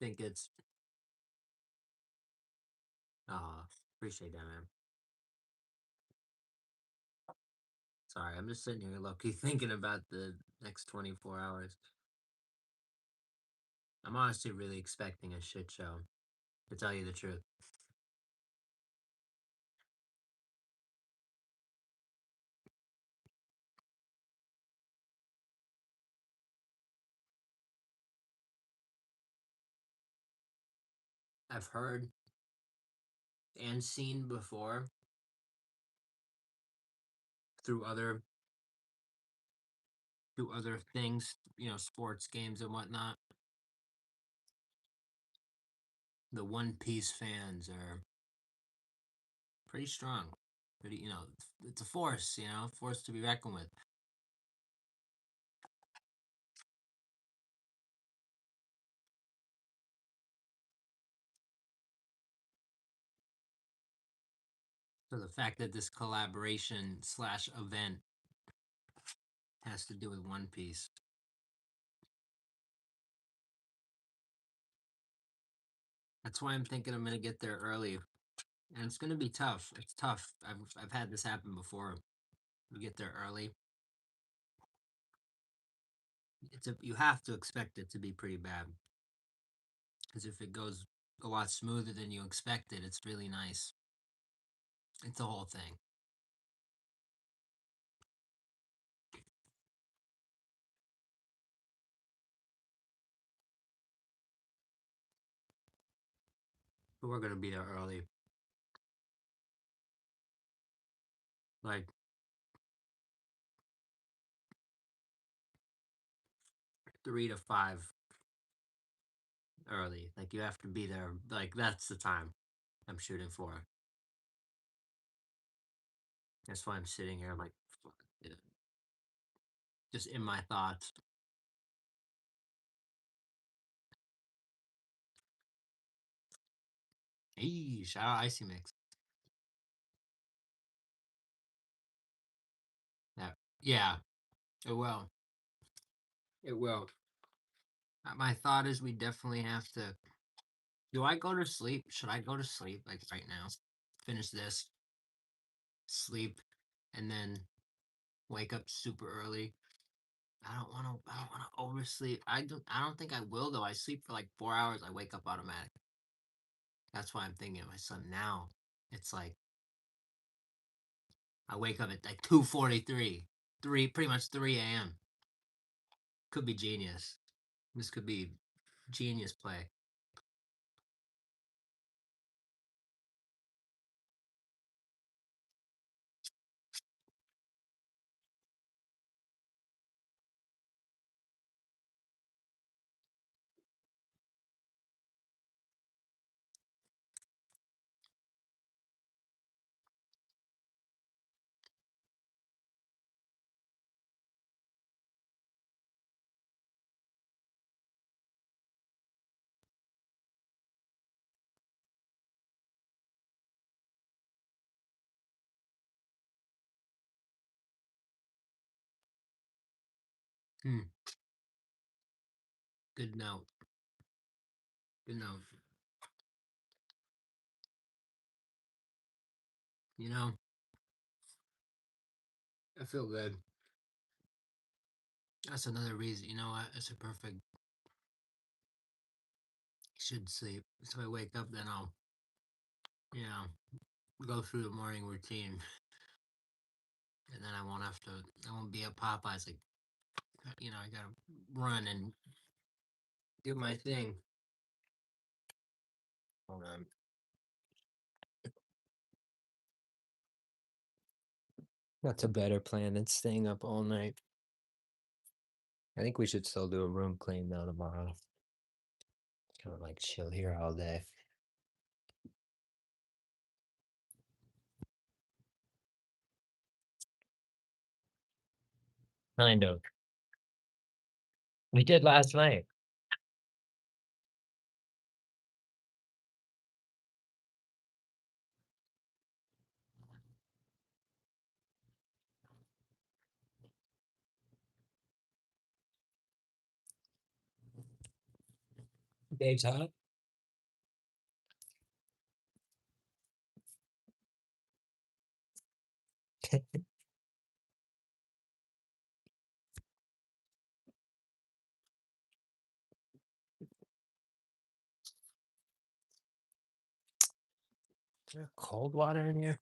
think it's appreciate that, man. Sorry, I'm just sitting here low key thinking about the next 24 hours. I'm honestly really expecting a shit show, to tell you the truth. I've heard and seen before through other things, sports games and whatnot. The One Piece fans are pretty strong. Pretty, it's a force, force to be reckoned with. So the fact that this collaboration slash event has to do with One Piece, that's why I'm thinking I'm gonna get there early, and it's gonna be tough. It's tough. I've had this happen before. You get there early. You have to expect it to be pretty bad, because if it goes a lot smoother than you expected, it's really nice. It's the whole thing. But we're gonna be there early, like 3 to 5 early. Like you have to be there. Like that's the time I'm shooting for. That's why I'm sitting here. I'm like, fuck, yeah, just in my thoughts. Hey, shout out Icy Mix. Yeah, yeah, it will. It will. My thought is we definitely have to. Do I go to sleep? Should I go to sleep like right now? Finish this, sleep, and then wake up super early. I don't want to. I don't want to oversleep. I don't. I don't think I will though. I sleep for like 4 hours. I wake up automatic. That's why I'm thinking of my son now. It's like I wake up at like 2:43, pretty much 3 a.m. Could be genius. This could be genius play. Hmm. Good note. Good note. You know, I feel good. That's another reason. You know what? It's a perfect. Should sleep. So I wake up, then I'll, you know, go through the morning routine, and then I won't have to. I won't be at Popeyes like, I gotta run and do my thing. Hold on. That's a better plan than staying up all night. I think we should still do a room clean though tomorrow. Kind of like chill here all day. Kind of. We did last night. Dave's hot. Is there cold water in here?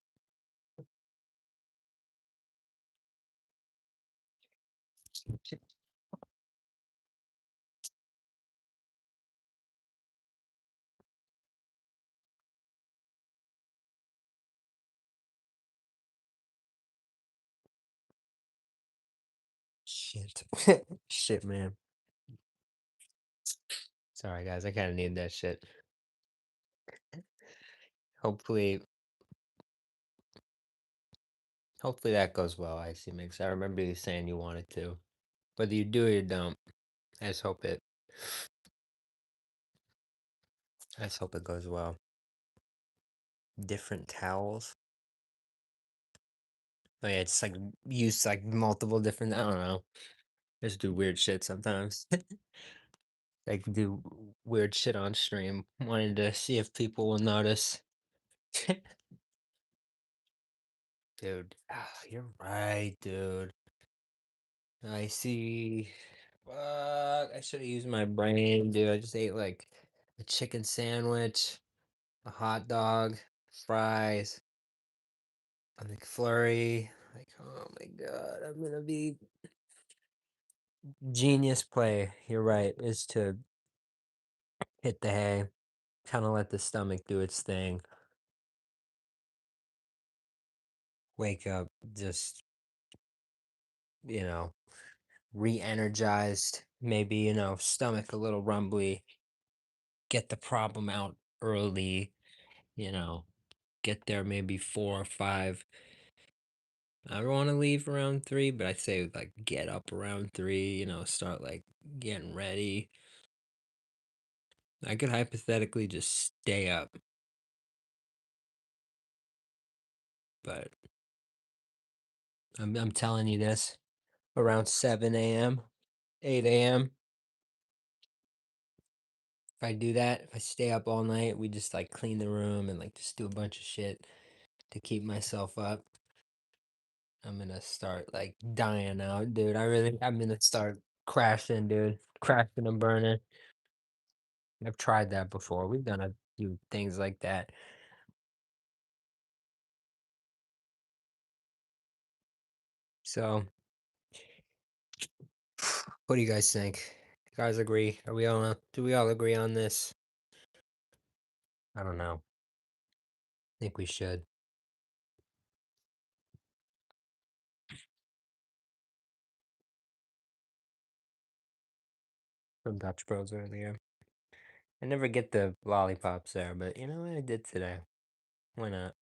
Shit. Shit, man. Sorry, guys. I kind of need that shit. Hopefully, hopefully that goes well, Icy Mix. I remember you saying you wanted to. Whether you do or you don't, I just hope it. I just hope it goes well. Different towels. Oh yeah, just like use like multiple different. I don't know. Just do weird shit sometimes. Like do weird shit on stream. Wanted to see if people will notice. Dude, you're right, dude. I see. Fuck, I should have used my brain, dude. I just ate like a chicken sandwich, a hot dog, fries, a McFlurry. Like, oh my god, I'm gonna be genius play. You're right, is to hit the hay, kind of let the stomach do its thing. Wake up, just, you know, re-energized. Maybe, stomach a little rumbly. Get the problem out early, you know, get there maybe 4 or 5. I don't want to leave around 3, but I'd say like get up around 3, start like getting ready. I could hypothetically just stay up, but I'm telling you this around 7 a.m., 8 a.m. If I do that, if I stay up all night, we just like clean the room and like just do a bunch of shit to keep myself up. I'm gonna start like dying out, dude. I'm gonna start crashing, dude. Crashing and burning. I've tried that before. We've done a few things like that. So, what do you guys think? You guys agree? Do we all agree on this? I don't know. I think we should. From Dutch Bros earlier. I never get the lollipops there, but you know what? I did today. Why not?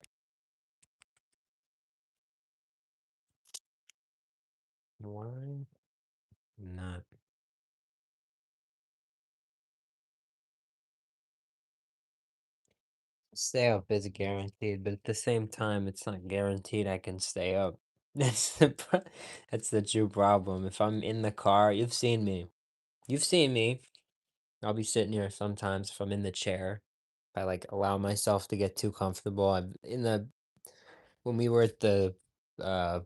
Why not? Stay up is guaranteed, but at the same time, it's not guaranteed I can stay up. That's the true problem. If I'm in the car, you've seen me. You've seen me. I'll be sitting here sometimes if I'm in the chair. If I like allow myself to get too comfortable. I'm in the when we were at the uh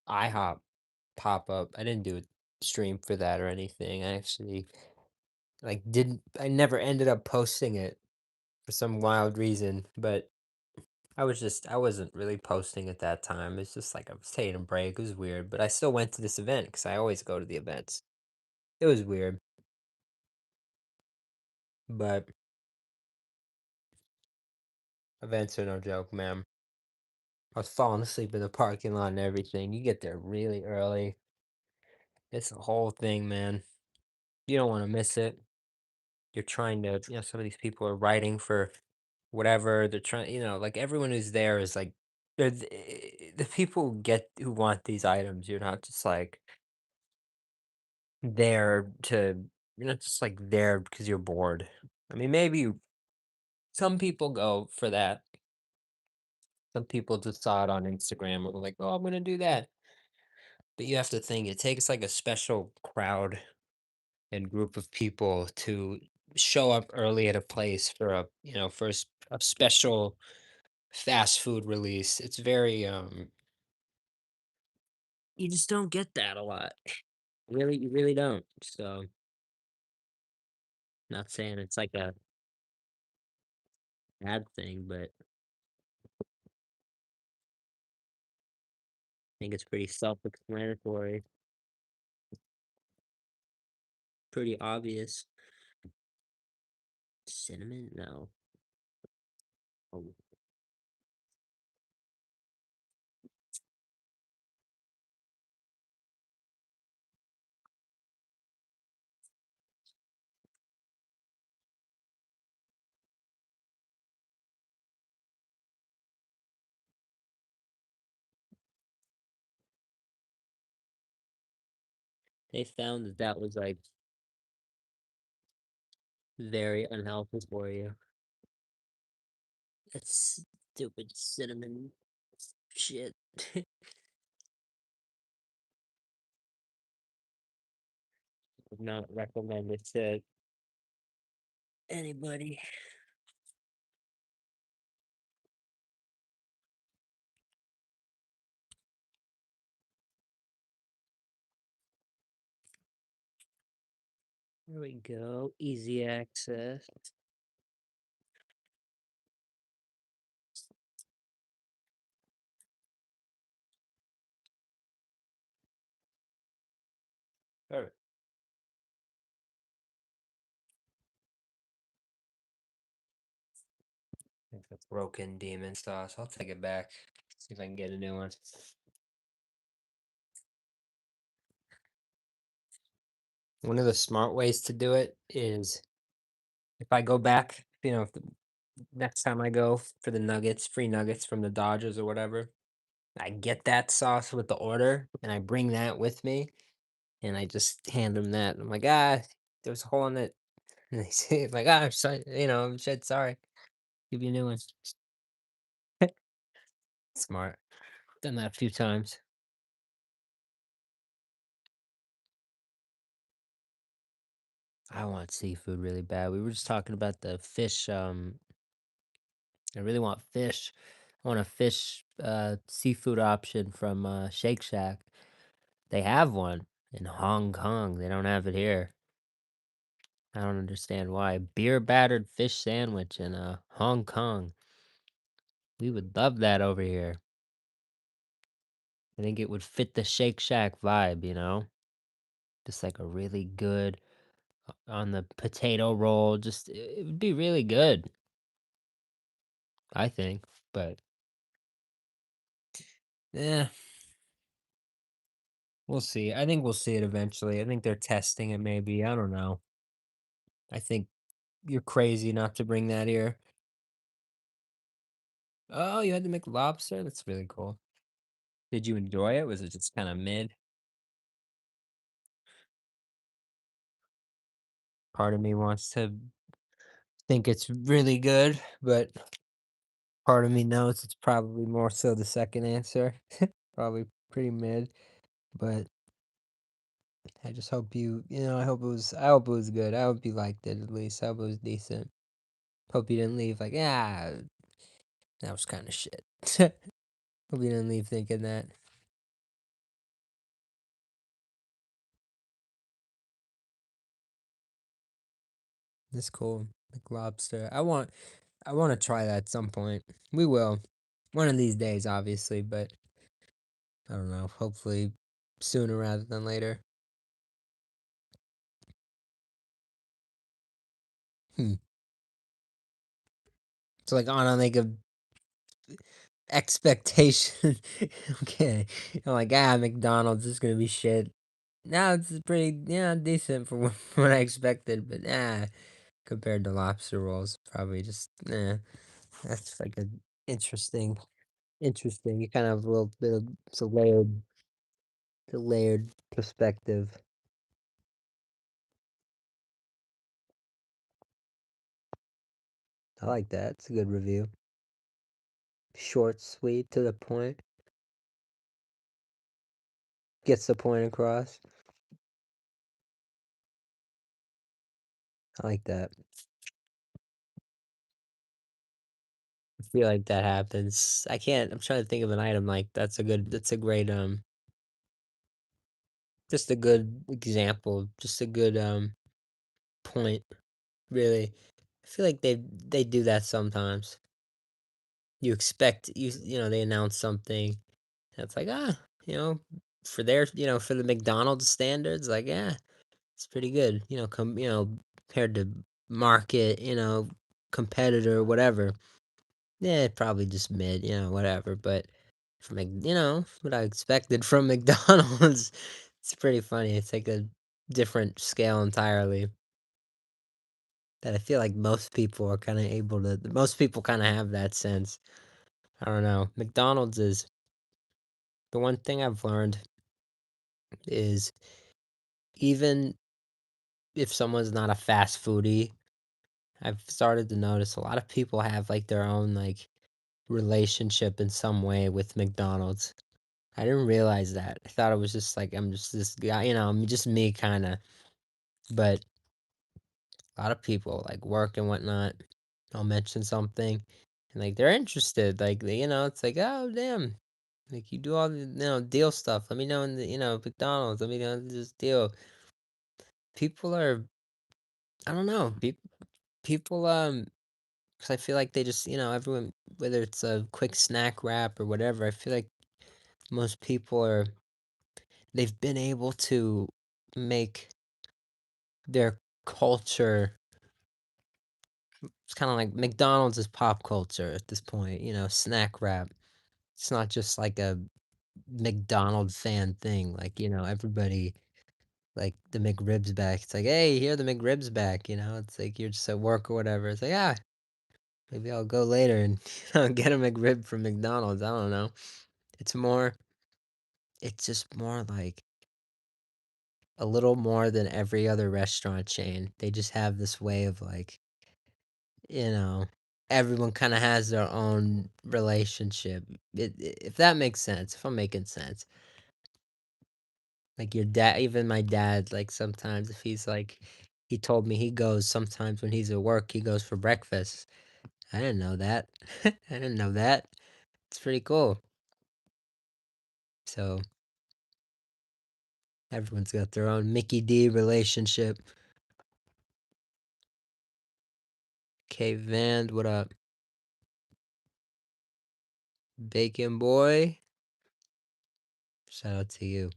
IHOP pop up. I didn't do a stream for that or anything. I actually like didn't. I never ended up posting it for some wild reason, but I wasn't really posting at that time. It's just like I was taking a break. It was weird, but I still went to this event because I always go to the events. It was weird, but events are no joke, man. I was falling asleep in the parking lot and everything. You get there really early. It's a whole thing, man. You don't want to miss it. You're trying to, some of these people are writing for whatever. They're trying, like everyone who's there is like, they're the people who want these items. You're not just like there to, you're not just like there because you're bored. I mean, maybe some people go for that. Some people just saw it on Instagram and were like, oh, I'm going to do that. But you have to think it takes like a special crowd and group of people to show up early at a place for a special fast food release. It's very you just don't get that a lot. Really, you really don't. So, not saying it's like a bad thing, but I think it's pretty self-explanatory, pretty obvious. Cinnamon? No. Oh, they found that that was like very unhealthy for you. That's stupid cinnamon shit. Would not recommend it to anybody. There we go. Easy access. Perfect. It's a broken demon sauce. I'll take it back. See if I can get a new one. One of the smart ways to do it is if I go back, if the next time I go for the nuggets, free nuggets from the Dodgers or whatever, I get that sauce with the order and I bring that with me and I just hand them that. I'm like, there was a hole in it. And they say, like, I'm sorry, I'm shit, sorry. Give you a new one. Smart. Done that a few times. I want seafood really bad. We were just talking about the fish. I really want fish. I want a fish seafood option from Shake Shack. They have one in Hong Kong. They don't have it here. I don't understand why. Beer battered fish sandwich in Hong Kong. We would love that over here. I think it would fit the Shake Shack vibe. Just like a really good on the potato roll. Just it would be really good, I think. But yeah, we'll see. I think we'll see it eventually. I think they're testing it maybe. I don't know. I think you're crazy not to bring that here. Oh, you had to make lobster? That's really cool. Did you enjoy it? Was it just kind of mid? Part of me wants to think it's really good, but part of me knows it's probably more so the second answer. Probably pretty mid, but I just hope I hope it was good. I hope you liked it at least. I hope it was decent. Hope you didn't leave like, yeah, that was kind of shit. Hope you didn't leave thinking that. It's cool. Like lobster. I want to try that at some point. We will. One of these days, obviously, but I don't know. Hopefully sooner rather than later. Hmm. It's like on like a expectation. Okay. I'm like, McDonald's is gonna be shit. Now it's pretty, decent for what I expected, but compared to lobster rolls, probably just That's like a interesting, interesting. You kind of have a little bit of it's a layered perspective. I like that. It's a good review. Short, sweet, to the point. Gets the point across. I like that. I feel like that happens. I can't I'm trying to think of an item like that's a great, just a good example, just a good, point, really. I feel like they do that sometimes. You expect they announce something, and it's like, you know, for their for the McDonald's standards, like, yeah, it's pretty good, compared to market, competitor, whatever. Yeah, probably just mid, whatever. But from what I expected from McDonald's, it's pretty funny. It's like a different scale entirely. That I feel like most people are kind of able to. Most people kind of have that sense. I don't know. McDonald's is the one thing I've learned is even if someone's not a fast foodie, I've started to notice a lot of people have like their own like relationship in some way with McDonald's. I didn't realize that. I thought it was just like I'm just this guy, I'm just me kinda. But a lot of people like work and whatnot. I'll mention something and like they're interested. Like it's like, oh damn. Like you do all the deal stuff. Let me know in the McDonald's. Let me know this deal. People are I don't know. People 'cause I feel like they just everyone whether it's a quick snack wrap or whatever, I feel like most people they've been able to make their culture it's kinda like McDonald's is pop culture at this point, snack wrap. It's not just like a McDonald fan thing, like, everybody like the McRib's back. It's like, "Hey, here the McRib's back," It's like you're just at work or whatever. It's like, maybe I'll go later and, get a McRib from McDonald's." I don't know. It's more it's just more like a little more than every other restaurant chain. They just have this way of like you know, everyone kinda has their own relationship. If that makes sense, if I'm making sense. Like your dad even my dad, like, sometimes if he's like he told me he goes sometimes when he's at work, he goes for breakfast. I didn't know that. I didn't know that. It's pretty cool. So, everyone's got their own Mickey D relationship. K Van, what up? Bacon Boy, shout out to you.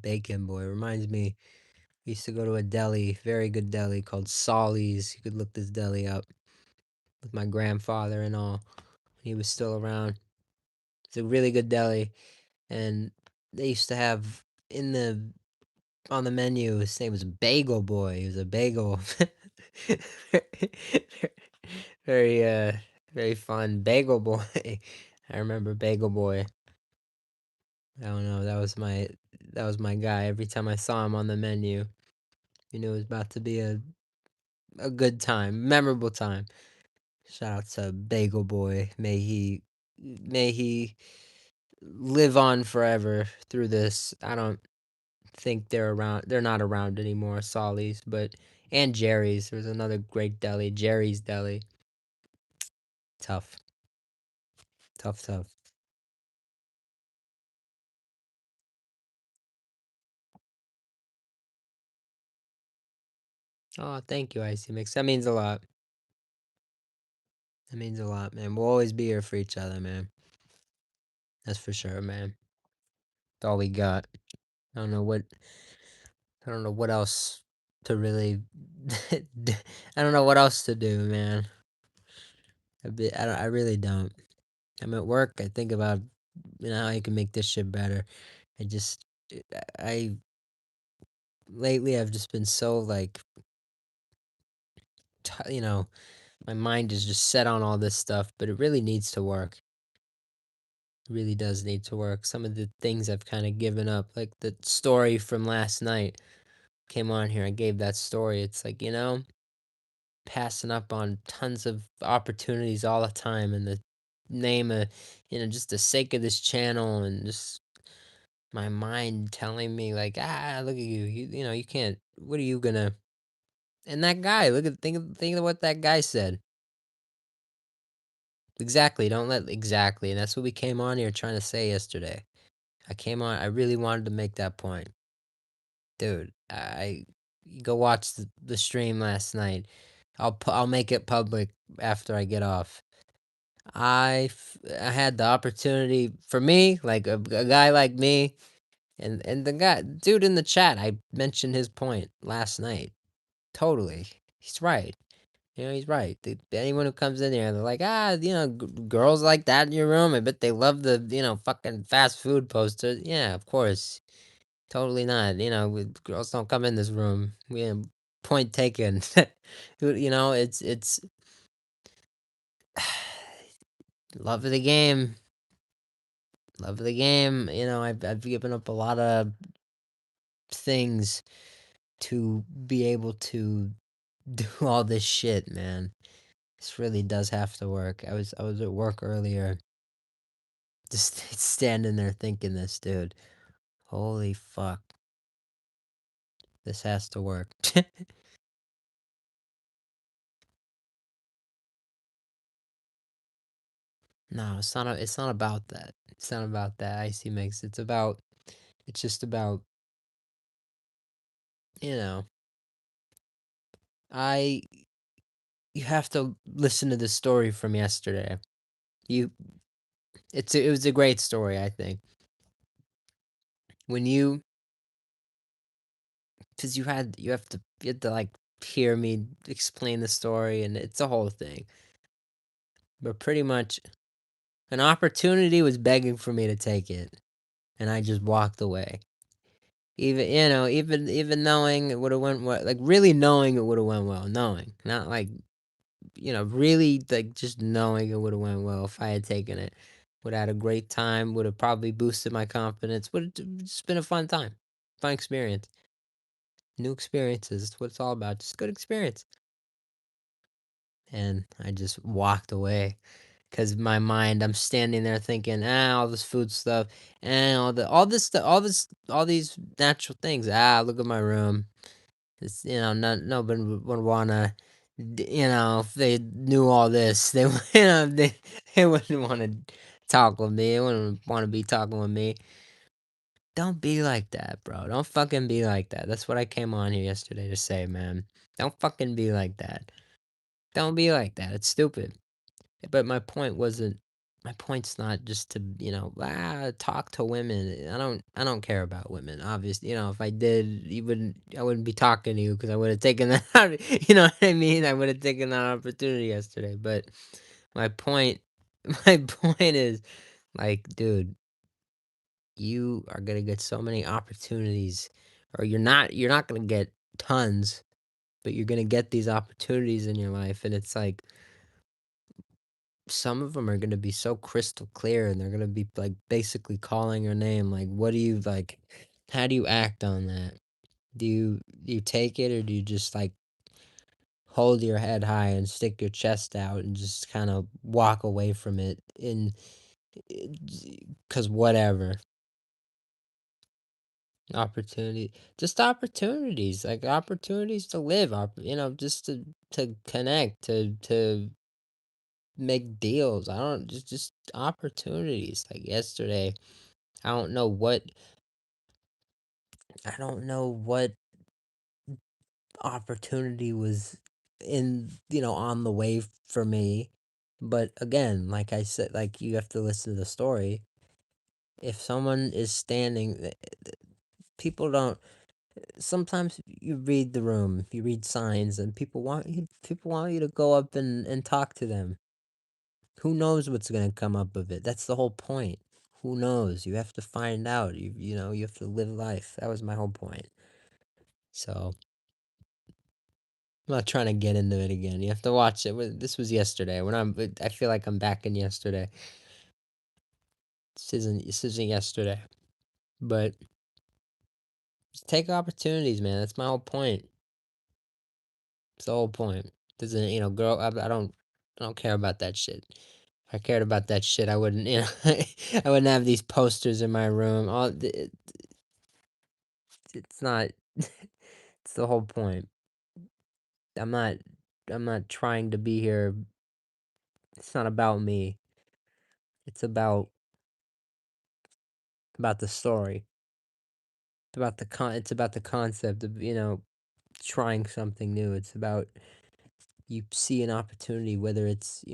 Bacon Boy reminds me we used to go to a deli, very good deli called Solly's. You could look this deli up with my grandfather and all. He was still around. It's a really good deli, and they used to have in the on the menu. His name was Bagel Boy. He was a bagel. very very fun Bagel Boy. I remember Bagel Boy. I don't know. That was my guy. Every time I saw him on the menu, you knew it was about to be a good time, memorable time. Shout out to Bagel Boy. May he live on forever through this. I don't think they're around. They're not around anymore. Solly's, but and Jerry's. There's another great deli, Jerry's Deli. Tough, tough, tough. Oh, thank you, Icy Mix. That means a lot. That means a lot, man. We'll always be here for each other, man. That's for sure, man. That's all we got. I don't know what I don't know what else to really I don't know what else to do, man. I really don't. I'm at work, I think about, how I can make this shit better. I just I lately I've just been so like my mind is just set on all this stuff, but it really needs to work. It really does need to work. Some of the things I've kind of given up, like the story from last night came on here. I gave that story. It's like, passing up on tons of opportunities all the time in the name of, just the sake of this channel and just My mind telling me like, ah, look at you. You know, you can't. What are you gonna? And that guy, look at think of what that guy said. Exactly. Don't let exactly. And that's what we came on here trying to say yesterday. I came on. I really wanted to make that point, dude. I go watch the stream last night. I'll make it public after I get off. I had the opportunity for me, like a guy like me, and the guy dude in the chat. I mentioned his point last night. Totally, he's right. You know, he's right. Anyone who comes in here, they're like, ah, you know, girls like that in your room. I bet they love the, you know, fucking fast food posters. Yeah, of course. Totally not. You know, girls don't come in this room. Point taken. You know, it's love of the game. Love of the game. You know, I've given up a lot of things to be able to do all this shit, man. This really does have to work. I was at work earlier, just standing there thinking this, dude. Holy fuck. This has to work. No, it's not about that. It's not about that icy mix. It's just about, you know, I you have to listen to the story from yesterday. You it was a great story, I think. When you cuz you had to like hear me explain the story, and it's a whole thing. But pretty much an opportunity was begging for me to take it, and I just walked away. Even, you know, even knowing it would have went well, like really knowing it would have went well, knowing, not like, you know, really like just knowing it would have went well if I had taken it. Would have had a great time. Would have probably boosted my confidence. Would have just been a fun time, fun experience, new experiences. That's what it's all about. Just good experience. And I just walked away. Cause my mind, I'm standing there thinking, all this food stuff, and all this stuff, all these natural things. Look at my room. It's, you know, nobody would wanna, you know, if they knew all this, they you know they wouldn't want to talk with me. They wouldn't want to be talking with me. Don't be like that, bro. Don't fucking be like that. That's what I came on here yesterday to say, man. Don't fucking be like that. Don't be like that. It's stupid. But my point's not just to, you know, talk to women. I don't care about women. Obviously, you know, if I did, I wouldn't be talking to you because I would have taken that you know what I mean? I would have taken that opportunity yesterday. But my point my point is like, dude, you are gonna get so many opportunities, or you're not gonna get tons, but you're gonna get these opportunities in your life, and it's like some of them are gonna be so crystal clear, and they're gonna be, like, basically calling your name, like, what do you like, how do you act on that? Do you take it, or do you just, like, hold your head high and stick your chest out and just kinda walk away from it in cause whatever. Opportunity just opportunities, like, opportunities to live, you know, just to connect, to make deals. I don't just opportunities, like, yesterday I don't know what I don't know what opportunity was on the way for me. But again, like I said, like you have to listen to the story. If someone is standing, people don't. Sometimes you read the room, you read signs, and people want you to go up and talk to them. Who knows what's gonna come up of it? That's the whole point. Who knows? You have to find out. You know, you have to live life. That was my whole point. So I'm not trying to get into it again. You have to watch it. This was yesterday. I feel like I'm back in yesterday. This isn't yesterday. But just take opportunities, man. That's my whole point. It's the whole point. Doesn't, girl, I don't care about that shit. If I cared about that shit, I wouldn't, I wouldn't have these posters in my room. It's not. It's the whole point. I'm not. I'm not trying to be here. It's not about me. It's about the story. It's about the It's about the concept of trying something new. It's about you see an opportunity, whether it's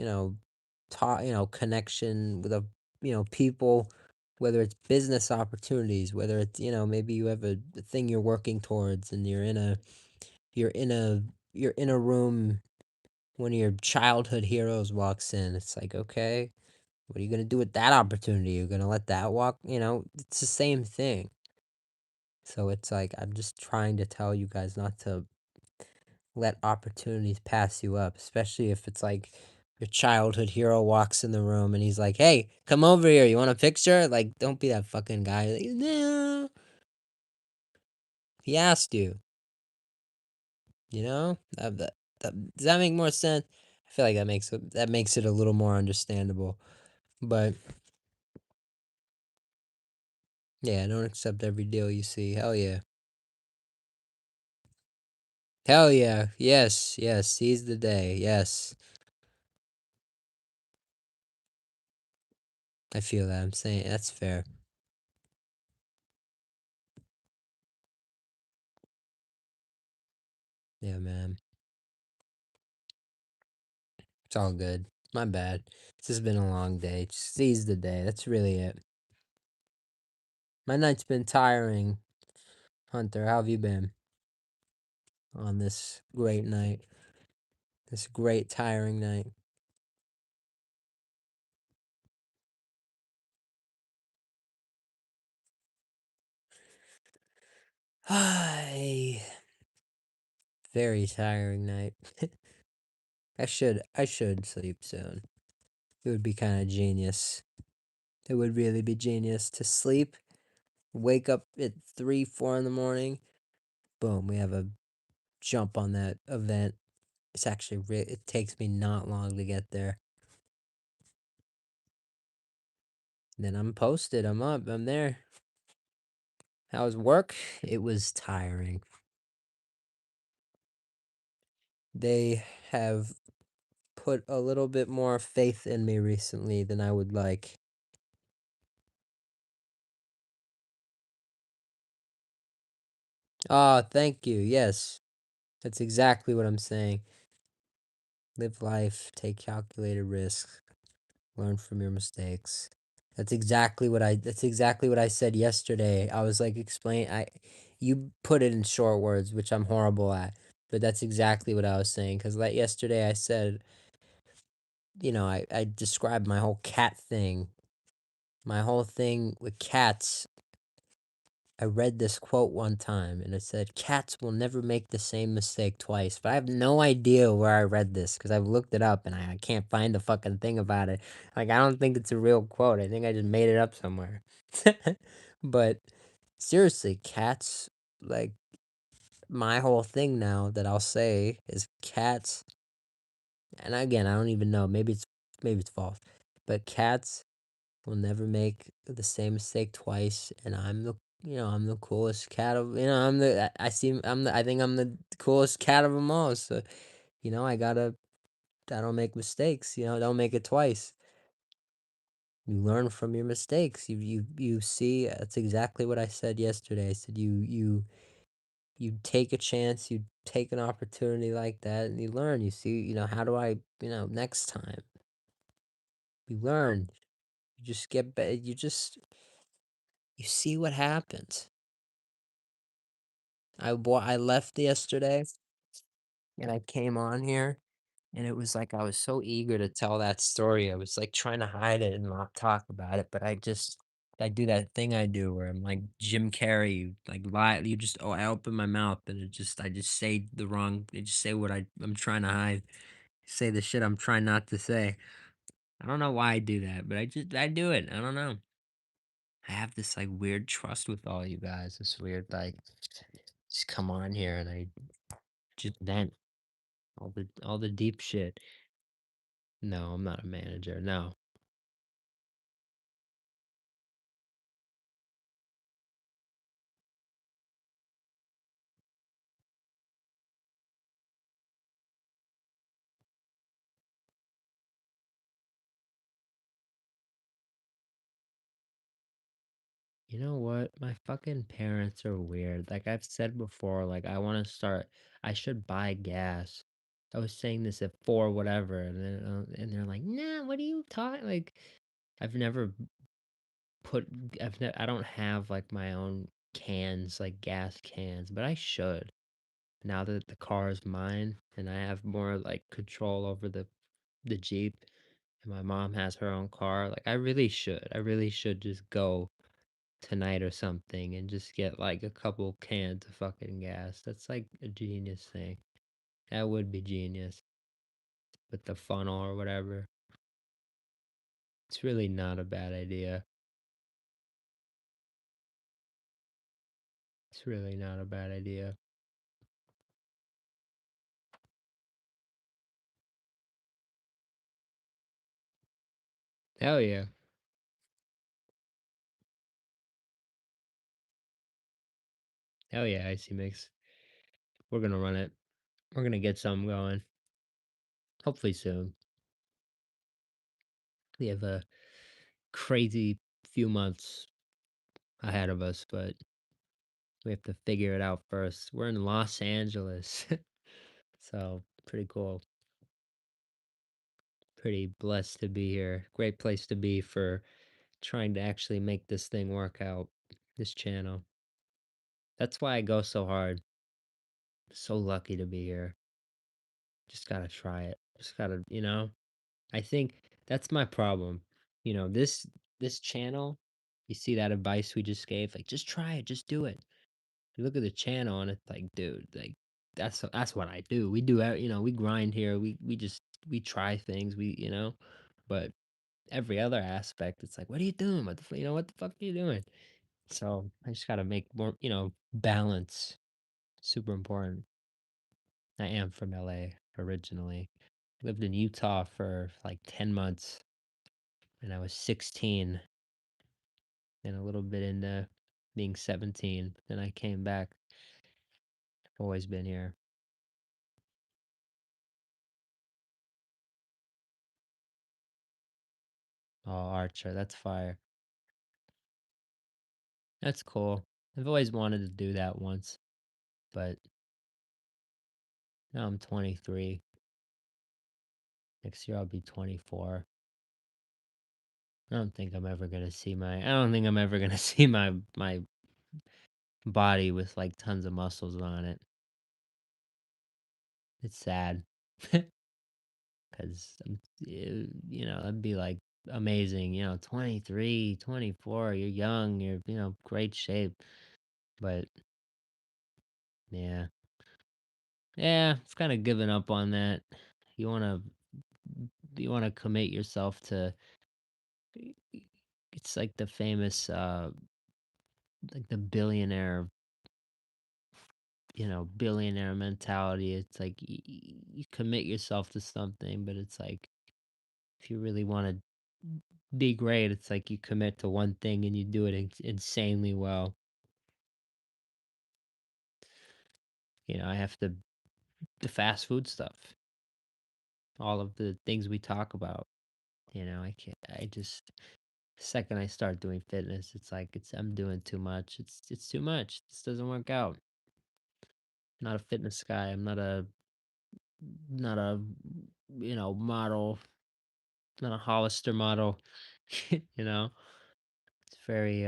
connection with people, whether it's business opportunities, whether it's maybe you have a thing you're working towards, and you're in a you're in a room. One of your childhood heroes walks in. It's like, okay, what are you gonna do with that opportunity? You're gonna let that walk? It's the same thing. So it's like I'm just trying to tell you guys not to let opportunities pass you up, especially if it's like your childhood hero walks in the room and he's like, "Hey, come over here. You want a picture?" Like, don't be that fucking guy. Like, no, he asked you. Does that make more sense? I feel like that makes it a little more understandable. But yeah, don't accept every deal you see. Hell yeah. Hell yeah. Yes, yes. Seize the day. Yes. I feel that. I'm saying that's fair. Yeah, man. It's all good. My bad. This has been a long day. Just seize the day. That's really it. My night's been tiring. Hunter, how have you been on this great night? This great tiring night. Hi. Very tiring night. I should sleep soon. It would be kind of genius. It would really be genius to sleep, wake up at 3, 4 in the morning. Boom, we have a jump on that event. It's actually it takes me not long to get there. Then I'm posted. I'm up. I'm there. How's work? It was tiring. They have put a little bit more faith in me recently than I would like. Ah, thank you. Yes, that's exactly what I'm saying. Live life, take calculated risks, learn from your mistakes. That's exactly what I said yesterday. I was like explain I you put it in short words, which I'm horrible at. But that's exactly what I was saying cuz like yesterday I said, I described my whole cat thing. My whole thing with cats. I read this quote one time and it said, "Cats will never make the same mistake twice." But I have no idea where I read this because I've looked it up and I can't find the fucking thing about it. Like, I don't think it's a real quote. I think I just made it up somewhere. But seriously, cats, like, my whole thing now that I'll say is cats, and again, I don't even know. Maybe it's false, but cats will never make the same mistake twice, and I'm the coolest cat of I'm the I seem I think I'm the coolest cat of them all. So I don't make mistakes. Don't make it twice. You learn from your mistakes. You see. That's exactly what I said yesterday. I said you take a chance, you take an opportunity like that, and you learn. You see, how do I, next time you learn. You just get better. You see what happens. I left yesterday and I came on here and it was like I was so eager to tell that story. I was like trying to hide it and not talk about it, but I do that thing I do where I'm like Jim Carrey, like lie, I open my mouth and I just say I just say what I'm trying to hide. Say the shit I'm trying not to say. I don't know why I do that, but I do it. I don't know. I have this like weird trust with all you guys. This weird like just come on here and I just vent all the deep shit. No, I'm not a manager. No. You know what? My fucking parents are weird. Like I've said before, like I should buy gas. I was saying this at 4 whatever, and they're like, "Nah, what are you talking?" Like I've never put I don't have like my own cans, like gas cans, but I should. Now that the car is mine and I have more like control over the Jeep and my mom has her own car, like I really should. I really should just go tonight or something and just get like a couple cans of fucking gas. That's like a genius thing. That would be genius with the funnel or whatever. It's really not a bad idea. It's really not a bad idea. Hell yeah. Hell yeah, icy mix. We're gonna run it. We're gonna get some going. Hopefully soon. We have a crazy few months ahead of us, but we have to figure it out first. We're in Los Angeles. So pretty cool. Pretty blessed to be here. Great place to be for trying to actually make this thing work out. This channel. That's why I go so hard. So lucky to be here. Just gotta try it. Just gotta, I think that's my problem. This channel, you see that advice we just gave, like just try it, just do it. You look at the channel and it's like, dude, like that's what I do. We do, we grind here. We try things. But every other aspect, it's like, what are you doing? What the fuck are you doing? So I just gotta make more, balance. Super important. I am from LA originally. Lived in Utah for like 10 months and I was 16 and a little bit into being 17. Then I came back. Always been here. Oh, Archer, that's fire. That's cool. I've always wanted to do that once, but now I'm 23. Next year I'll be 24. I don't think I'm ever gonna see my body with like tons of muscles on it. It's sad. Because that'd be like amazing. 23, 24, you're young, you're, great shape. But yeah, yeah, it's kind of giving up on that. You want to, you want to commit yourself to, it's like the famous, like the billionaire mentality. It's like you commit yourself to something, but it's like, if you really want to be great, it's like you commit to one thing and you do it insanely well. I have the fast food stuff, all of the things we talk about. I can't. I just second I start doing fitness, it's like I'm doing too much. It's too much. This doesn't work out. I'm not a fitness guy. I'm not a model. Not a Hollister model. you know, it's very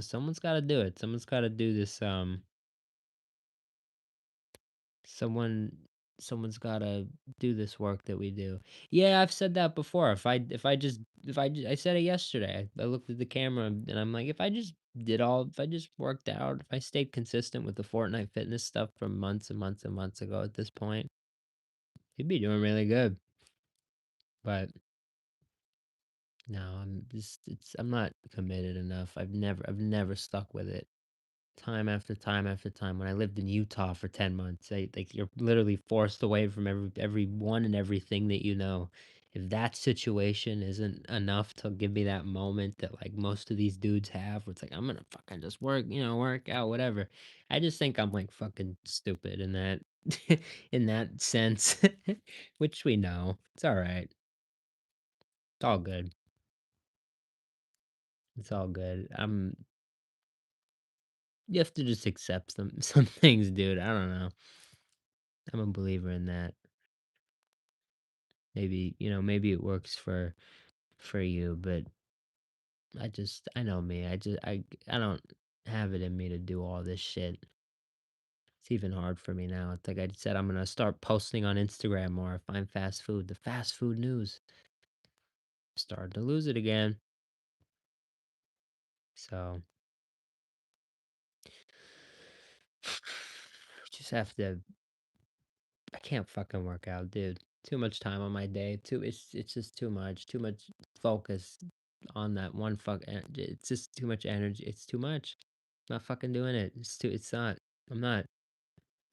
someone's got to do it. Someone's got to do this. Someone someone's gotta do this work that we do. Yeah, I've said that before. I said it yesterday. I looked at the camera and I'm like, if I just worked out, if I stayed consistent with the Fortnite fitness stuff from months and months and months ago at this point, you'd be doing really good. But no, I'm not committed enough. I've never stuck with it. Time after time after time. When I lived in Utah for 10 months, like you're literally forced away from everyone and everything that you know. If that situation isn't enough to give me that moment that like most of these dudes have, where it's like I'm gonna fucking just work out, whatever. I just think I'm like fucking stupid in that in that sense, which we know. It's all right. It's all good. It's all good. You have to just accept some things, dude. I don't know. I'm a believer in that. Maybe, maybe it works for you, but I know me. I don't have it in me to do all this shit. It's even hard for me now. It's like I said, I'm gonna start posting on Instagram more. Find fast food, the fast food news. Starting to lose it again. So just have to. I can't fucking work out, dude. Too much time on my day. It's just too much. Too much focus on that one It's just too much energy. It's too much. Not fucking doing it. It's not. I'm not.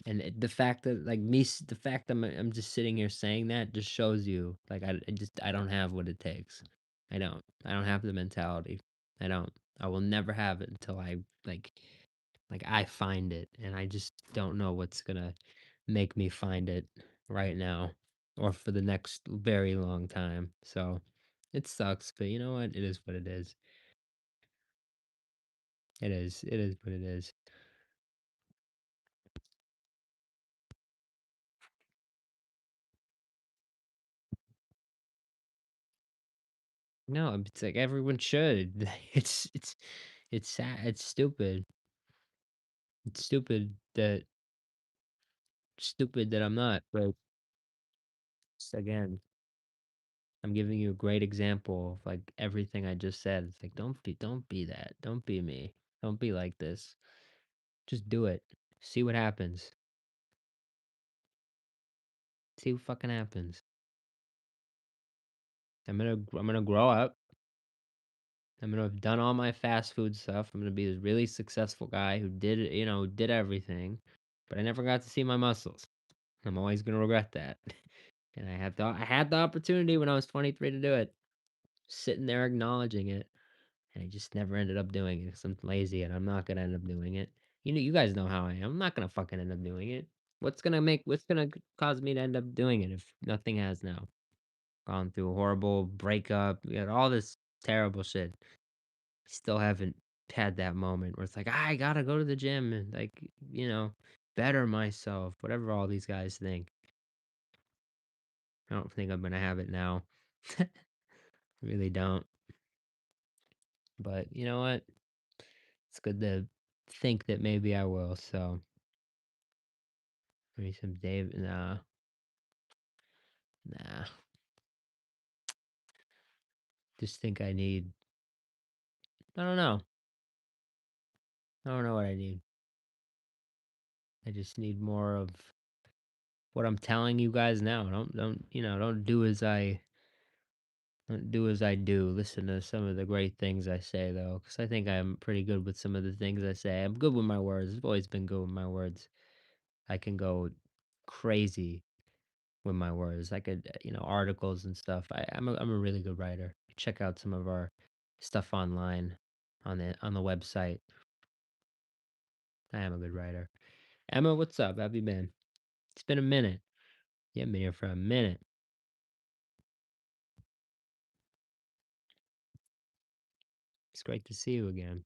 And the fact that the fact that I'm just sitting here saying that just shows you like I don't have what it takes. I don't have the mentality. I don't. I will never have it until I like I find it, and I just don't know what's gonna make me find it right now or for the next very long time. So it sucks, but you know what? It is what it is. It is. It is what it is. No, it's like everyone should. It's sad. It's stupid. It's stupid that I'm not. But again, I'm giving you a great example of like everything I just said. It's like don't be that. Don't be me. Don't be like this. Just do it. See what happens. See what fucking happens. I'm gonna grow up. I'm gonna have done all my fast food stuff. I'm gonna be this really successful guy who did everything, but I never got to see my muscles. I'm always gonna regret that. And I had the opportunity when I was 23 to do it, sitting there acknowledging it, and I just never ended up doing it because I'm lazy and I'm not gonna end up doing it. You guys know how I am. I'm not gonna fucking end up doing it. What's gonna cause me to end up doing it if nothing has now? Gone through a horrible breakup, we had all this terrible shit. Still haven't had that moment where it's like, I gotta go to the gym and better myself, whatever all these guys think. I don't think I'm gonna have it now. Really don't. But you know what? It's good to think that maybe I will. So maybe some Dave. Nah. Just think I need. I don't know. I don't know what I need. I just need more of what I'm telling you guys now. Don't do as I do. Listen to some of the great things I say, though, because I think I'm pretty good with some of the things I say. I'm good with my words. I've always been good with my words. I can go crazy with my words. I could, articles and stuff. I'm a really good writer. Check out some of our stuff online on the website. I am a good writer. Emma, what's up? How have you been? It's been a minute. You haven't been here for a minute. It's great to see you again.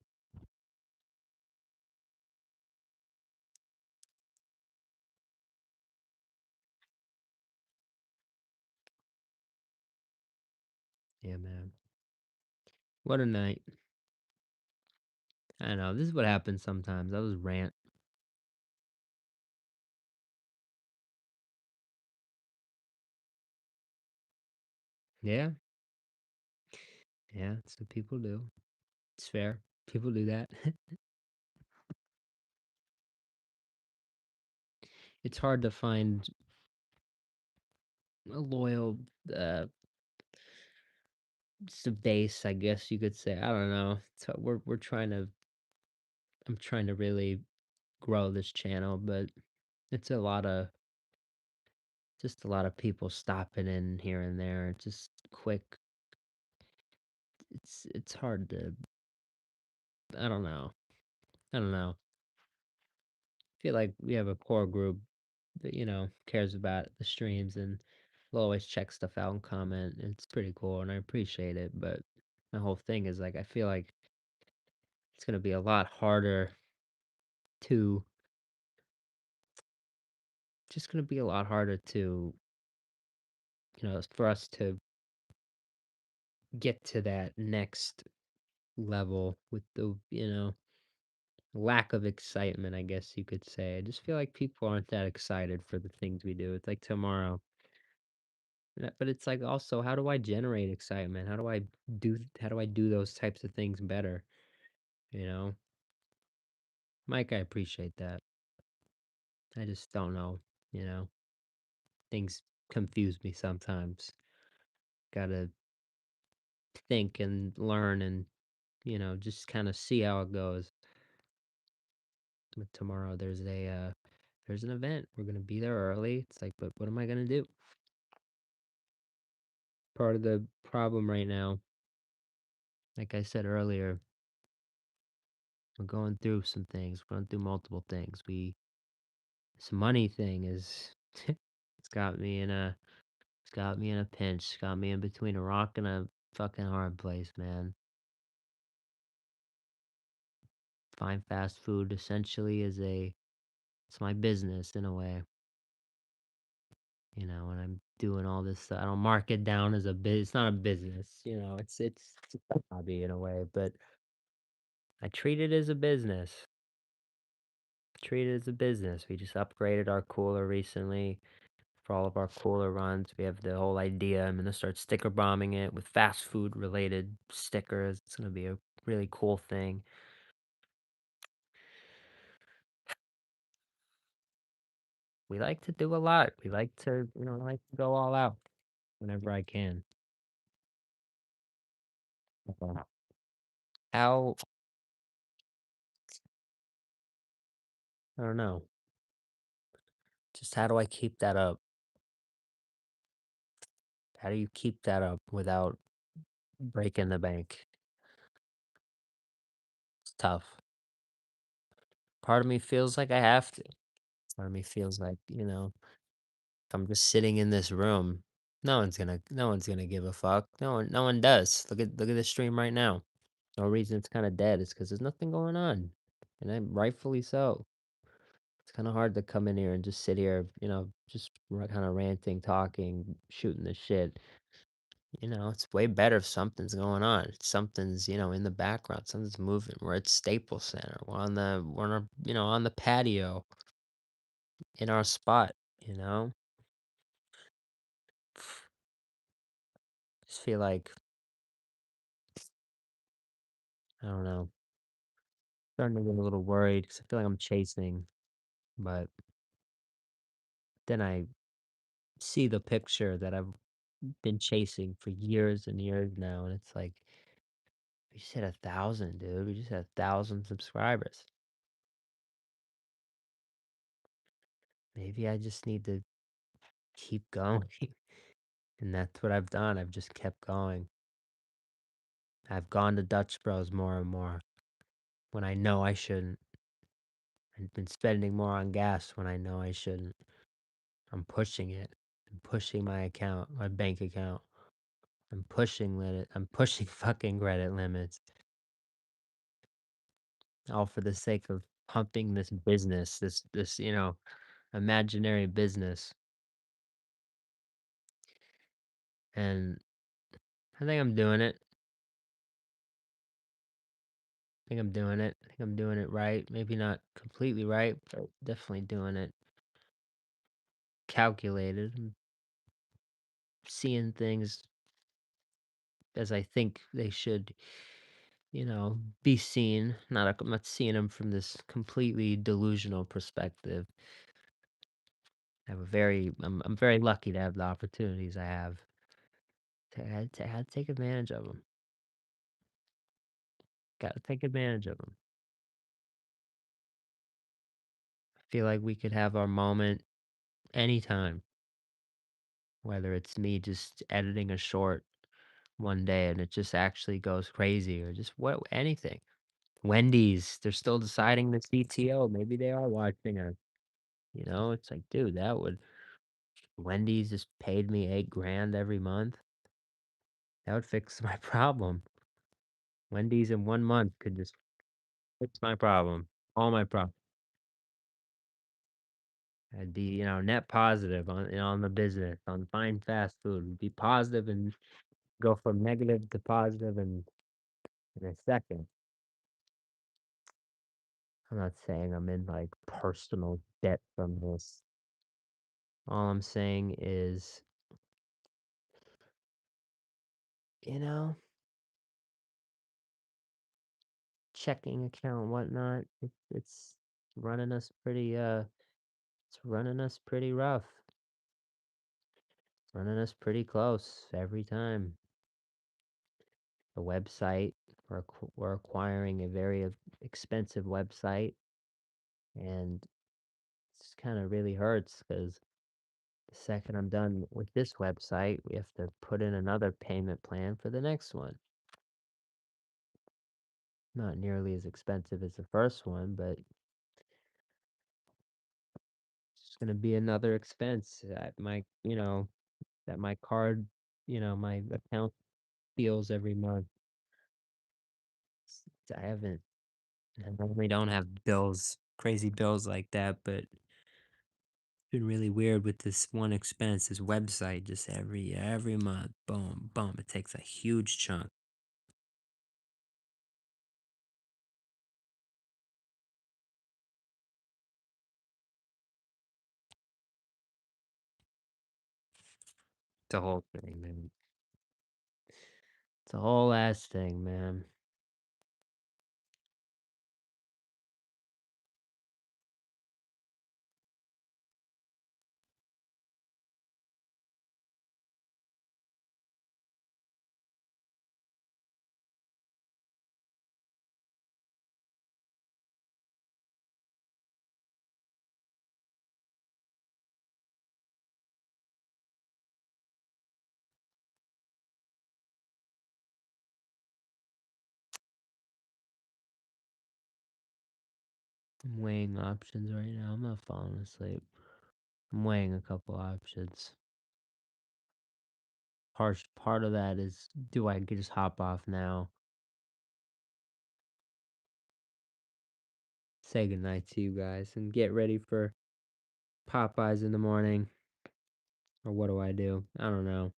Yeah, man. What a night. I know. This is what happens sometimes. I was rant. Yeah. Yeah, it's what people do. It's fair. People do that. It's hard to find a loyal uh base, I guess you could say. I don't know. So we're trying to I'm trying to really grow this channel, but it's just a lot of people stopping in here and there. Just quick. It's hard to I don't know. I don't know. Feel like we have a core group that, cares about the streams and will always check stuff out and comment. And it's pretty cool and I appreciate it. But my whole thing is like I feel like it's gonna be a lot harder to just gonna be a lot harder to, for us to get to that next level with the, lack of excitement, I guess you could say. I just feel like people aren't that excited for the things we do. It's like tomorrow. But it's like also, how do I generate excitement? How do I do those types of things better? You know? Mike, I appreciate that. I just don't know, you know. Things confuse me sometimes. Gotta think and learn and, just kind of see how it goes. But tomorrow there's an event. We're gonna be there early. It's like, but what am I gonna do? Part of the problem right now, like I said earlier, we're going through some things. We're going through multiple things. This money thing is it's got me in a pinch. It's got me in between a rock and a fucking hard place, man. Fine fast food essentially it's my business in a way, and I'm doing all this stuff. I don't mark it down as a it's not a business, it's a hobby in a way, but I treat it as a business. Treat it as a business. We just upgraded our cooler recently. For all of our cooler runs, we have the whole idea. I'm gonna start sticker bombing it with fast food related stickers. It's gonna be a really cool thing. We like to do a lot. We like to, I like to go all out whenever I can. Uh, How, I don't know. Just how do I keep that up? How do you keep that up without breaking the bank? It's tough. Part of me feels like I have to. Part of me feels like, if I'm just sitting in this room, no one's gonna give a fuck. No one does. Look at the stream right now. No reason it's kind of dead is because there's nothing going on, and I'm rightfully so. It's kind of hard to come in here and just sit here, just kind of ranting, talking, shooting the shit. It's way better if something's going on. Something's, in the background. Something's moving. We're at Staples Center. We're on our, on the patio in our spot. You know, just feel like I don't know. Starting to get a little worried because I feel like I'm chasing, but then I see the picture that I've been chasing for years and years now, and it's like we just hit 1,000, dude. We just hit 1,000 subscribers. Maybe I just need to keep going. And that's what I've done. I've just kept going. I've gone to Dutch Bros more and more when I know I shouldn't. I've been spending more on gas when I know I shouldn't. I'm pushing it. I'm pushing my account, my bank account. I'm pushing limit. I'm pushing fucking credit limits, all for the sake of pumping this business, this imaginary business. And I think I'm doing it. I think I'm doing it. I think I'm doing it right. Maybe not completely right, but definitely doing it calculated. I'm seeing things as I think they should, be seen. I'm not seeing them from this completely delusional perspective. I'm very lucky to have the opportunities I have. I had to take advantage of them. Got to take advantage of them. I feel like we could have our moment anytime, whether it's me just editing a short one day and it just actually goes crazy or just anything. Wendy's, they're still deciding the CTO. Maybe they are watching us. It's like, dude, that would Wendy's just paid me 8 grand every month. That would fix my problem. Wendy's in 1 month could just It's my problem. All my problem. I'd be, net positive on the business, on fine fast food. Be positive and go from negative to positive in a second. I'm not saying I'm in like personal debt from this. All I'm saying is, you know, checking account, whatnot. It's running us it's running us pretty rough. Running us pretty close every time. The website, we're acquiring a very expensive website, and it's kind of really hurts because the second I'm done with this website, we have to put in another payment plan for the next one. Not nearly as expensive as the first one, but it's going to be another expense that my card, my account feels every month. I haven't, I normally don't have bills, crazy bills like that, but it's been really weird with this one expense, this website, just every month, boom, boom, it takes a huge chunk. It's a whole thing, man. It's a whole ass thing, man. I'm weighing options right now. I'm not falling asleep. I'm weighing a couple options. Part of that is, do I just hop off now, say goodnight to you guys, and get ready for Popeyes in the morning? Or what do I do? I don't know.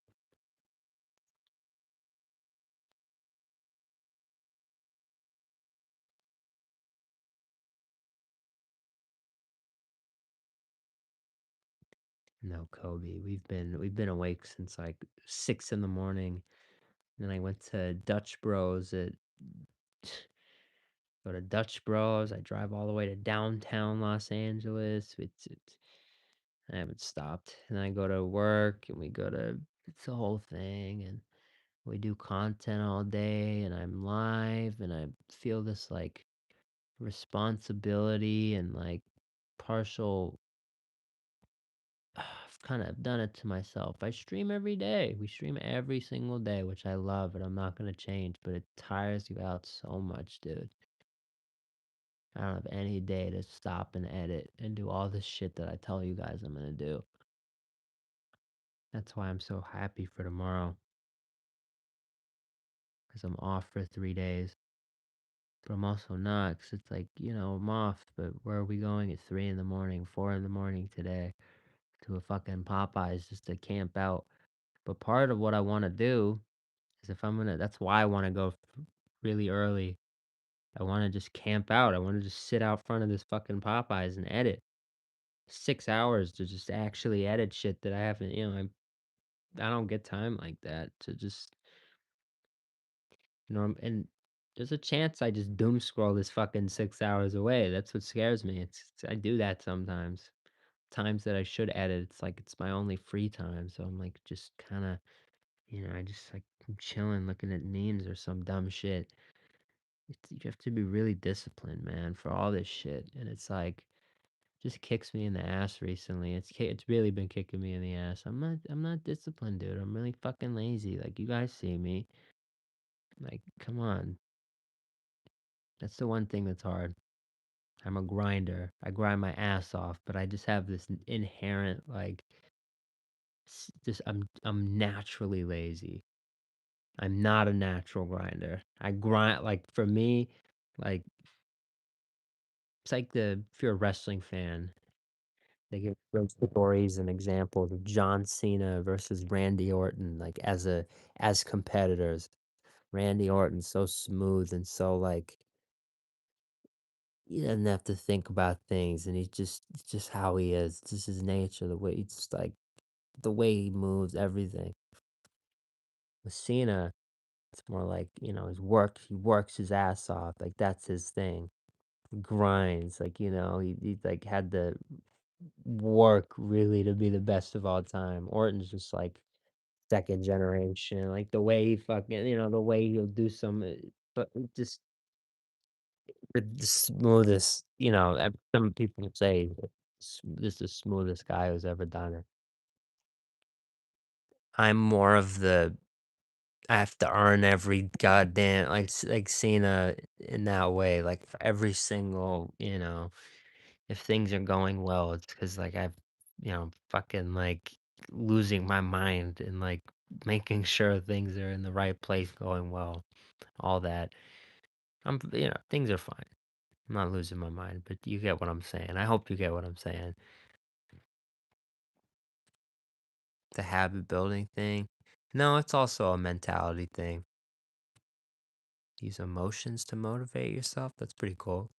No, Kobe. We've been awake since like 6 in the morning. Then I went to Dutch Bros at go to Dutch Bros. I drive all the way to downtown Los Angeles. It's I haven't stopped. And then I go to work and we go to it's the whole thing, and we do content all day, and I'm live, and I feel this like responsibility and like partial I've kind of done it to myself. I stream every day. We stream every single day, which I love, and I'm not going to change, but it tires you out so much, dude. I don't have any day to stop and edit and do all this shit that I tell you guys I'm going to do. That's why I'm so happy for tomorrow, because I'm off for 3 days. But I'm also not, because it's like, I'm off, but where are we going at 3 in the morning, 4 in the morning today to a fucking Popeyes just to camp out? But part of what I want to do is if I'm gonna, that's why I want to go really early. I want to just camp out. I want to just sit out front of this fucking Popeyes and edit 6 hours to just actually edit shit that I haven't, I don't get time like that to just, and there's a chance I just doom scroll this fucking 6 hours away. That's what scares me. I do that sometimes. Times that I should edit, it's like it's my only free time. So I'm like just kind of, I just like I'm chilling, looking at memes or some dumb shit. You have to be really disciplined, man, for all this shit. And it's like just kicks me in the ass recently. It's really been kicking me in the ass. I'm not disciplined, dude. I'm really fucking lazy. Like you guys see me. Like, come on. That's the one thing that's hard. I'm a grinder. I grind my ass off, but I just have this inherent like just I'm naturally lazy. I'm not a natural grinder. I grind like for me, like It's like if you're a wrestling fan, they give those stories and examples of John Cena versus Randy Orton, like as competitors. Randy Orton's so smooth and so like he doesn't have to think about things, and it's just how he is. It's just his nature, the way he's just like the way he moves, everything. With Cena, it's more like, he works his ass off, like, that's his thing. He grinds, like, he like, had to work really to be the best of all time. Orton's just, like, 2nd generation, like, the way he fucking the way he'll do some, but just the smoothest, some people say this is the smoothest guy who's ever done it. I'm more of the I have to earn every goddamn like Cena in that way, like for every single, if things are going well, it's because like I've, fucking like losing my mind and like making sure things are in the right place, going well, all that. Things are fine. I'm not losing my mind, but you get what I'm saying. I hope you get what I'm saying. The habit building thing. No, it's also a mentality thing. Use emotions to motivate yourself. That's pretty cool.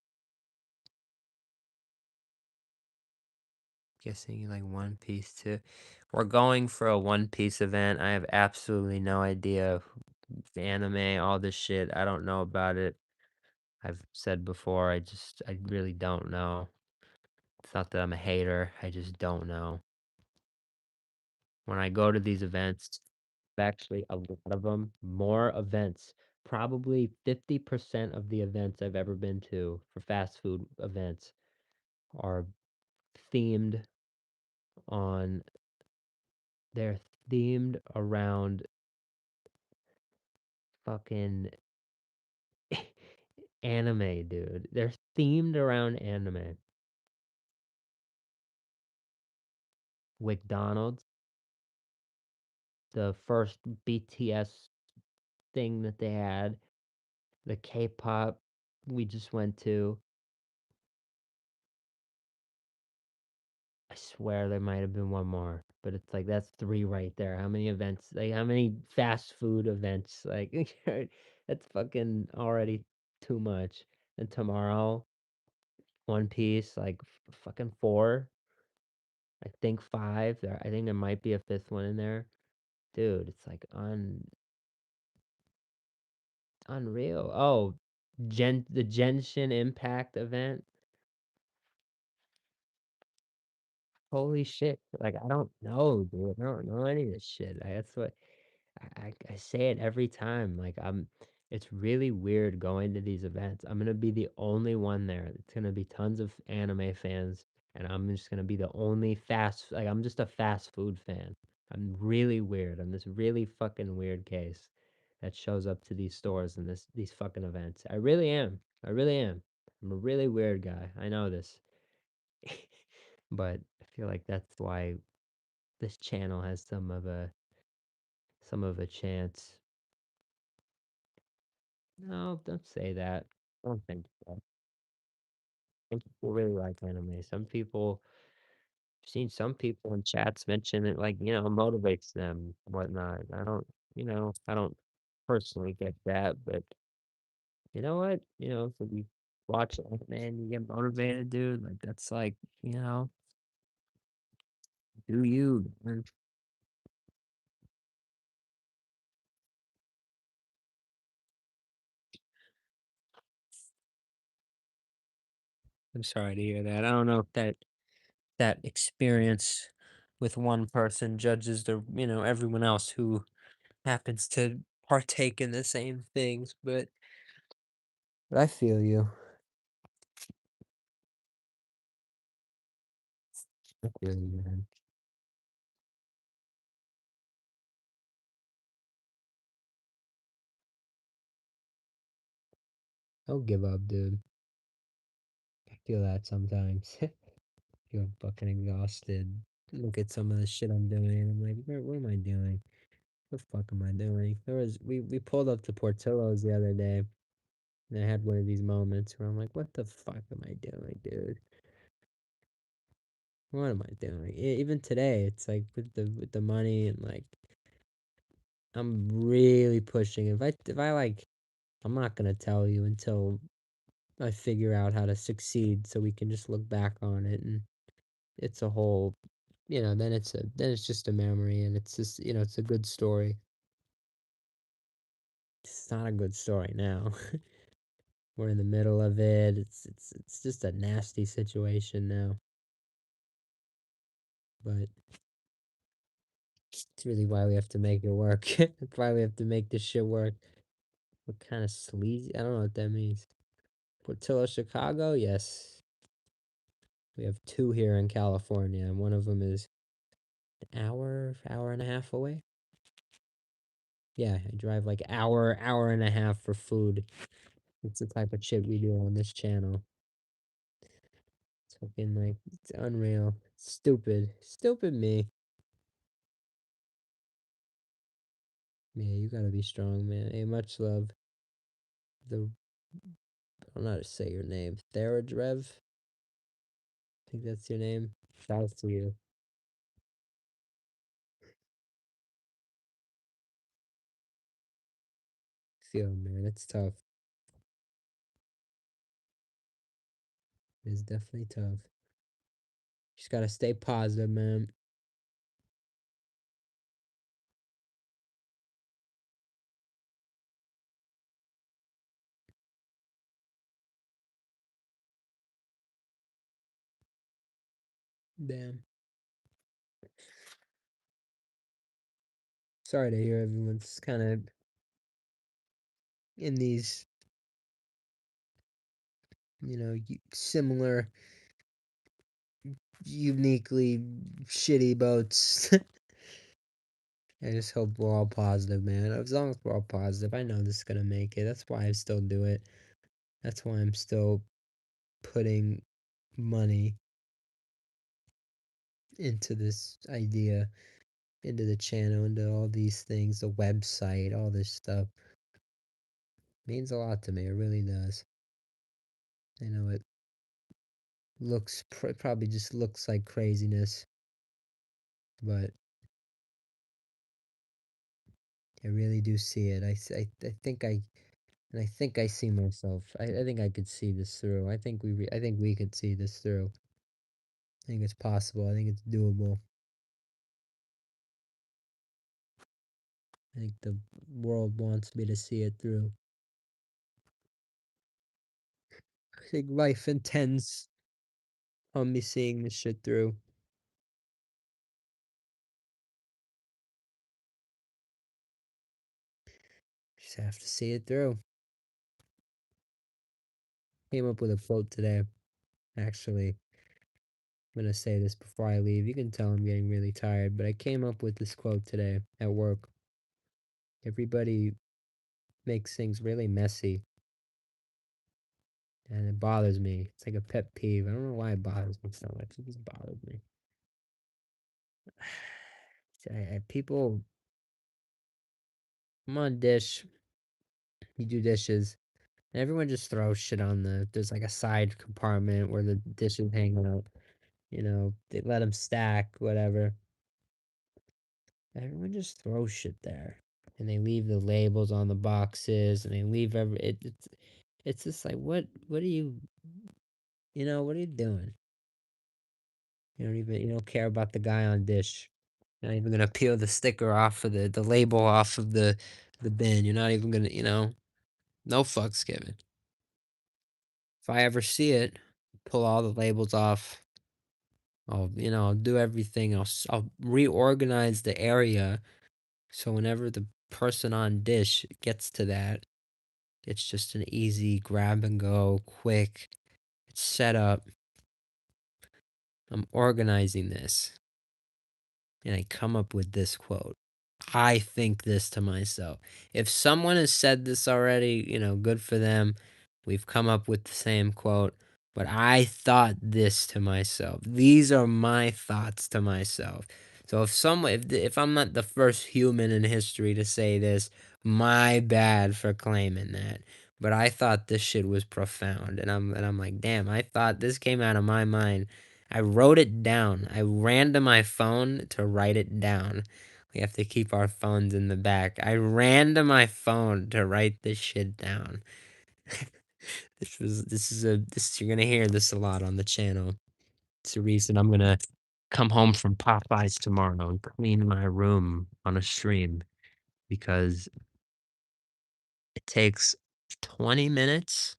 Guessing you like One Piece too. We're going for a One Piece event. I have absolutely no idea the anime, all this shit. I don't know about it. I've said before, I really don't know. It's not that I'm a hater. I just don't know. When I go to these events, actually a lot of them, more events. Probably 50% of the events I've ever been to for fast food events are themed on they're themed around fucking anime, dude. They're themed around anime. McDonald's, the first BTS thing that they had, the K-pop we just went to. I swear there might have been one more, but it's like that's 3 right there. How many events? Like how many fast food events? Like that's fucking already too much. And tomorrow, One Piece, like fucking 4. I think 5. I think there might be a 5th one in there. Dude, it's like unreal. Oh, the Genshin Impact event. Holy shit. Like I don't know, dude. I don't know any of this shit. That's what I say it every time. Like it's really weird going to these events. I'm gonna be the only one there. It's gonna be tons of anime fans, and I'm just gonna be the only I'm just a fast food fan. I'm really weird. I'm this really fucking weird case that shows up to these stores and these fucking events. I really am. I really am. I'm a really weird guy. I know this. But I feel like that's why this channel has some of a chance. No, don't say that. I don't think so. Some people really like anime. I've seen some people in chats mention it like, motivates them, whatnot. I don't personally get that, but you know what? If you watch anime and you get motivated, dude, like that's like, do you, man. I'm sorry to hear that. I don't know if that experience with one person judges everyone else who happens to partake in the same things, but I feel you. I feel you, man. Don't give up, dude. I feel that sometimes. Feel fucking exhausted. Look at some of the shit I'm doing. I'm like, what am I doing? What the fuck am I doing? We pulled up to Portillo's the other day. And I had one of these moments where I'm like, what the fuck am I doing, dude? What am I doing? Even today, it's like with the money and like I'm really pushing. If I like, I'm not gonna tell you until I figure out how to succeed, so we can just look back on it and it's a whole, then it's just a memory and it's just it's a good story. It's not a good story now. We're in the middle of it. It's just a nasty situation now. But it's really why we have to make it work. That's why we have to make this shit work. What kind of sleazy? I don't know what that means. Portillo, Chicago? Yes. We have two here in California, and one of them is an hour and a half away. Yeah, I drive like hour and a half for food. It's the type of shit we do on this channel. It's fucking like, it's unreal. Stupid. Stupid me. Yeah, you gotta be strong, man. Hey, much love. The I don't know how to say your name. Theradrev? I think that's your name. Shout out to you. Feel man, it's tough. It's definitely tough. Just gotta stay positive, man. Damn. Sorry to hear everyone's kind of in these, similar, uniquely shitty boats. I just hope we're all positive, man. As long as we're all positive, I know this is gonna make it. That's why I still do it. That's why I'm still putting money into this idea, into the channel, into all these things, the website, all this stuff. Means a lot to me. It really does. I know it probably just looks like craziness, but I really do see it. I think I think I see myself. I think I could see this through. I think we could see this through. I think it's possible. I think it's doable. I think the world wants me to see it through. I think life intends on me seeing this shit through. Just have to see it through. Came up with a quote today. Actually, I'm gonna say this before I leave. You can tell I'm getting really tired, but I came up with this quote today at work. Everybody makes things really messy, and it bothers me. It's like a pet peeve. I don't know why it bothers me so much. It just bothers me. People, I'm on dish. You do dishes. And everyone just throws shit on there's like a side compartment where the dishes hang out. They let them stack, whatever. Everyone just throws shit there. And they leave the labels on the boxes and they leave it's just like what are what are you doing? You don't care about the guy on dish. You're not even gonna peel the sticker off of the label off of the bin. You're not even gonna, no fucks given. If I ever see it, pull all the labels off. I'll do everything. I'll reorganize the area so whenever the person on dish gets to that, it's just an easy grab and go, quick. It's set up. I'm organizing this. And I come up with this quote. I think this to myself. If someone has said this already, good for them. We've come up with the same quote. But I thought this to myself. These are my thoughts to myself. So if I'm not the first human in history to say this, my bad for claiming that. but I thought this shit was profound, and I'm like, "Damn, I thought this came out of my mind." I wrote it down. I ran to my phone to write it down. We have to keep our phones in the back. I ran to my phone to write this shit down. This you're gonna hear this a lot on the channel. It's the reason I'm gonna come home from Popeyes tomorrow and clean my room on a stream because it takes 20 minutes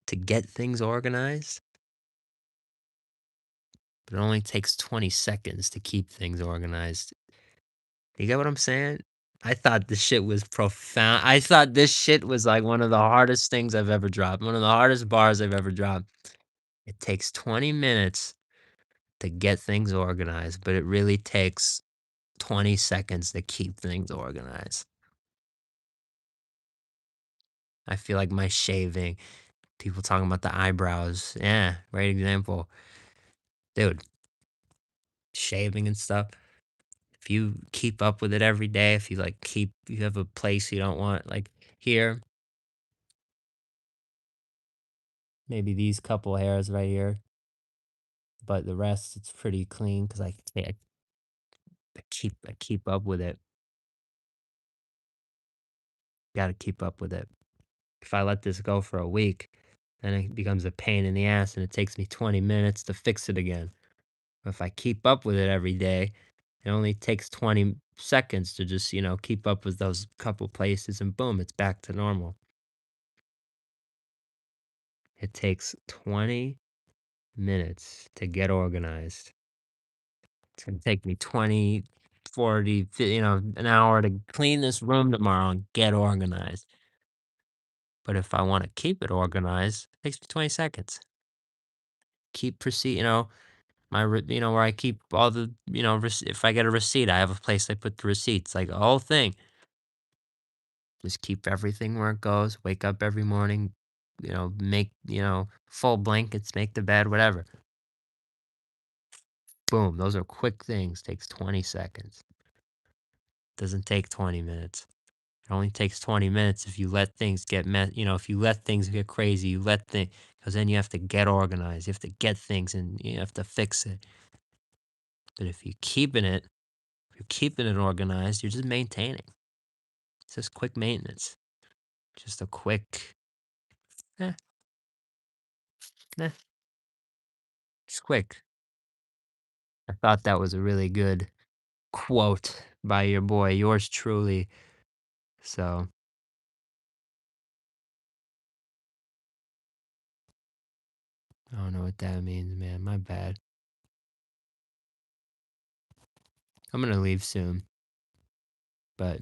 to get things organized, but it only takes 20 seconds to keep things organized. You get what I'm saying? I thought this shit was profound. I thought this shit was like one of the hardest things I've ever dropped, one of the hardest bars I've ever dropped. It takes 20 minutes to get things organized, but it really takes 20 seconds to keep things organized. I feel like my shaving, people talking about the eyebrows. Yeah, great example. Dude, shaving and stuff. If you keep up with it every day, if you like you have a place you don't want, like here, maybe these couple hairs right here, but the rest it's pretty clean because I keep up with it. Got to keep up with it. If I let this go for a week, then it becomes a pain in the ass and it takes me 20 minutes to fix it again. If I keep up with it every day, it only takes 20 seconds to just, keep up with those couple places and boom, it's back to normal. It takes 20 minutes to get organized. It's going to take me 20, 40, an hour to clean this room tomorrow and get organized. But if I want to keep it organized, it takes me 20 seconds. Keep proceed, where I keep all the, if I get a receipt, I have a place I put the receipts, like a whole thing. Just keep everything where it goes. Wake up every morning, make, full blankets, make the bed, whatever. Boom. Those are quick things. Takes 20 seconds. Doesn't take 20 minutes. It only takes 20 minutes if you let things if you let things get crazy, because then you have to get organized. You have to get things and you have to fix it. But if you're keeping it organized, you're just maintaining. It's just quick maintenance. Just a quick, eh, eh, just quick. I thought that was a really good quote by your boy, yours truly. So I don't know what that means, man. My bad. I'm gonna leave soon, but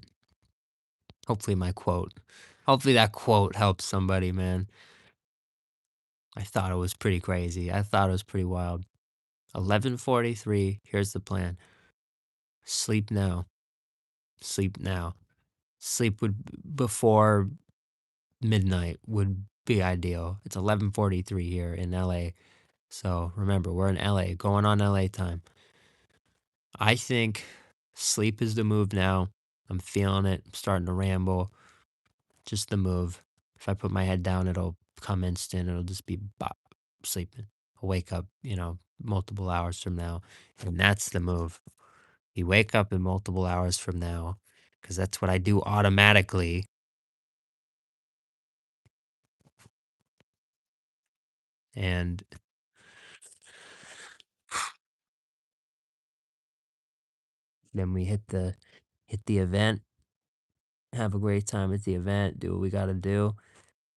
hopefully that quote helps somebody, man. I thought it was pretty crazy. I thought it was pretty wild. 11:43. Here's the plan. Sleep now. Sleep now. Sleep before midnight would be ideal. It's 11:43 here in LA. So remember, we're in LA, going on LA time. I think sleep is the move now. I'm feeling it. I'm starting to ramble. Just the move. If I put my head down, it'll come instant. It'll just be bop, sleeping. I'll wake up, multiple hours from now. And that's the move. You wake up in multiple hours from now because that's what I do automatically. And then we hit the event, have a great time at the event, do what we got to do.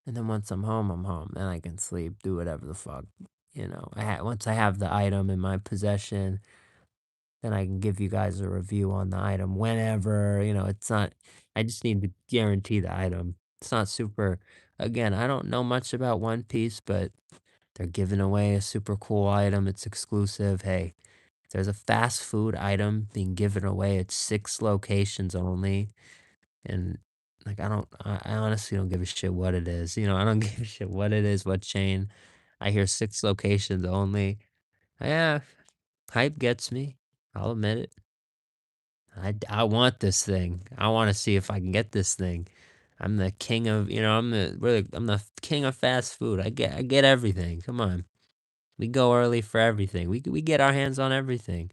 And then once I'm home, I'm home. Then I can sleep, do whatever the fuck. Once I have the item in my possession, then I can give you guys a review on the item whenever. It's not, I just need to guarantee the item. It's not super, again, I don't know much about One Piece, but they're giving away a super cool item. It's exclusive. Hey, if there's a fast food item being given away at 6 locations only. And like I honestly don't give a shit what it is. I don't give a shit what it is, what chain. I hear 6 locations only. Yeah, hype gets me. I'll admit it. I want this thing. I want to see if I can get this thing. I'm the king of, I'm the king of fast food. I get everything. Come on. We go early for everything. We get our hands on everything.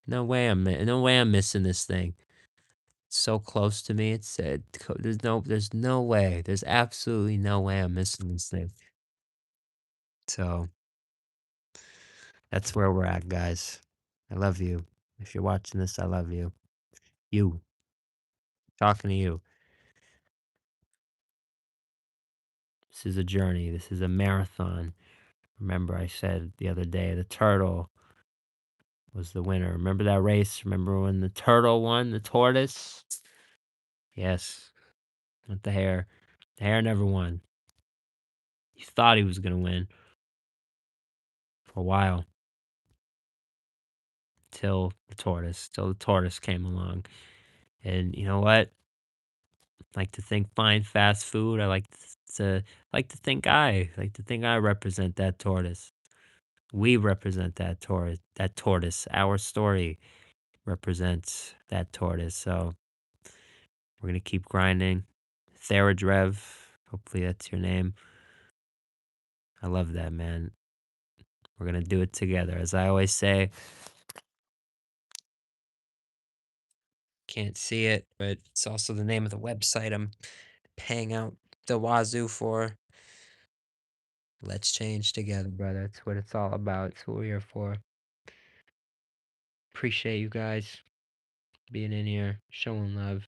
No way I'm missing this thing. It's so close to me. There's no way. There's absolutely no way I'm missing this thing. So that's where we're at, guys. I love you. If you're watching this, I love you. You. Talking to you. This is a journey. This is a marathon. Remember, I said the other day the turtle was the winner. Remember that race? Remember when the turtle won the tortoise? Yes, not the hare. The hare never won. He thought he was going to win for a while till the tortoise came along. And you know what? I like to think fine fast food. I like to think I represent that tortoise. We represent that tortoise. Our story represents that tortoise. So we're gonna keep grinding. Theradrev, hopefully that's your name. I love that, man. We're gonna do it together. As I always say, can't see it, but it's also the name of the website I'm paying out the wazoo for. Let's change together, brother. That's what it's all about. It's what we're here for. Appreciate you guys being in here, showing love,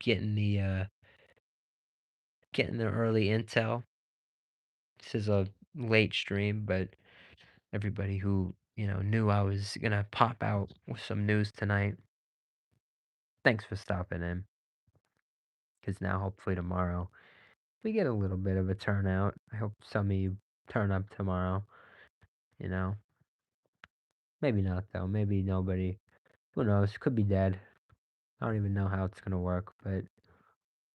getting the early intel. This is a late stream, but everybody who, knew I was gonna pop out with some news tonight, thanks for stopping in. Because now, hopefully, tomorrow, we get a little bit of a turnout. I hope some of you turn up tomorrow, you know? Maybe not, though. Maybe nobody. Who knows? Could be dead. I don't even know how it's gonna work, but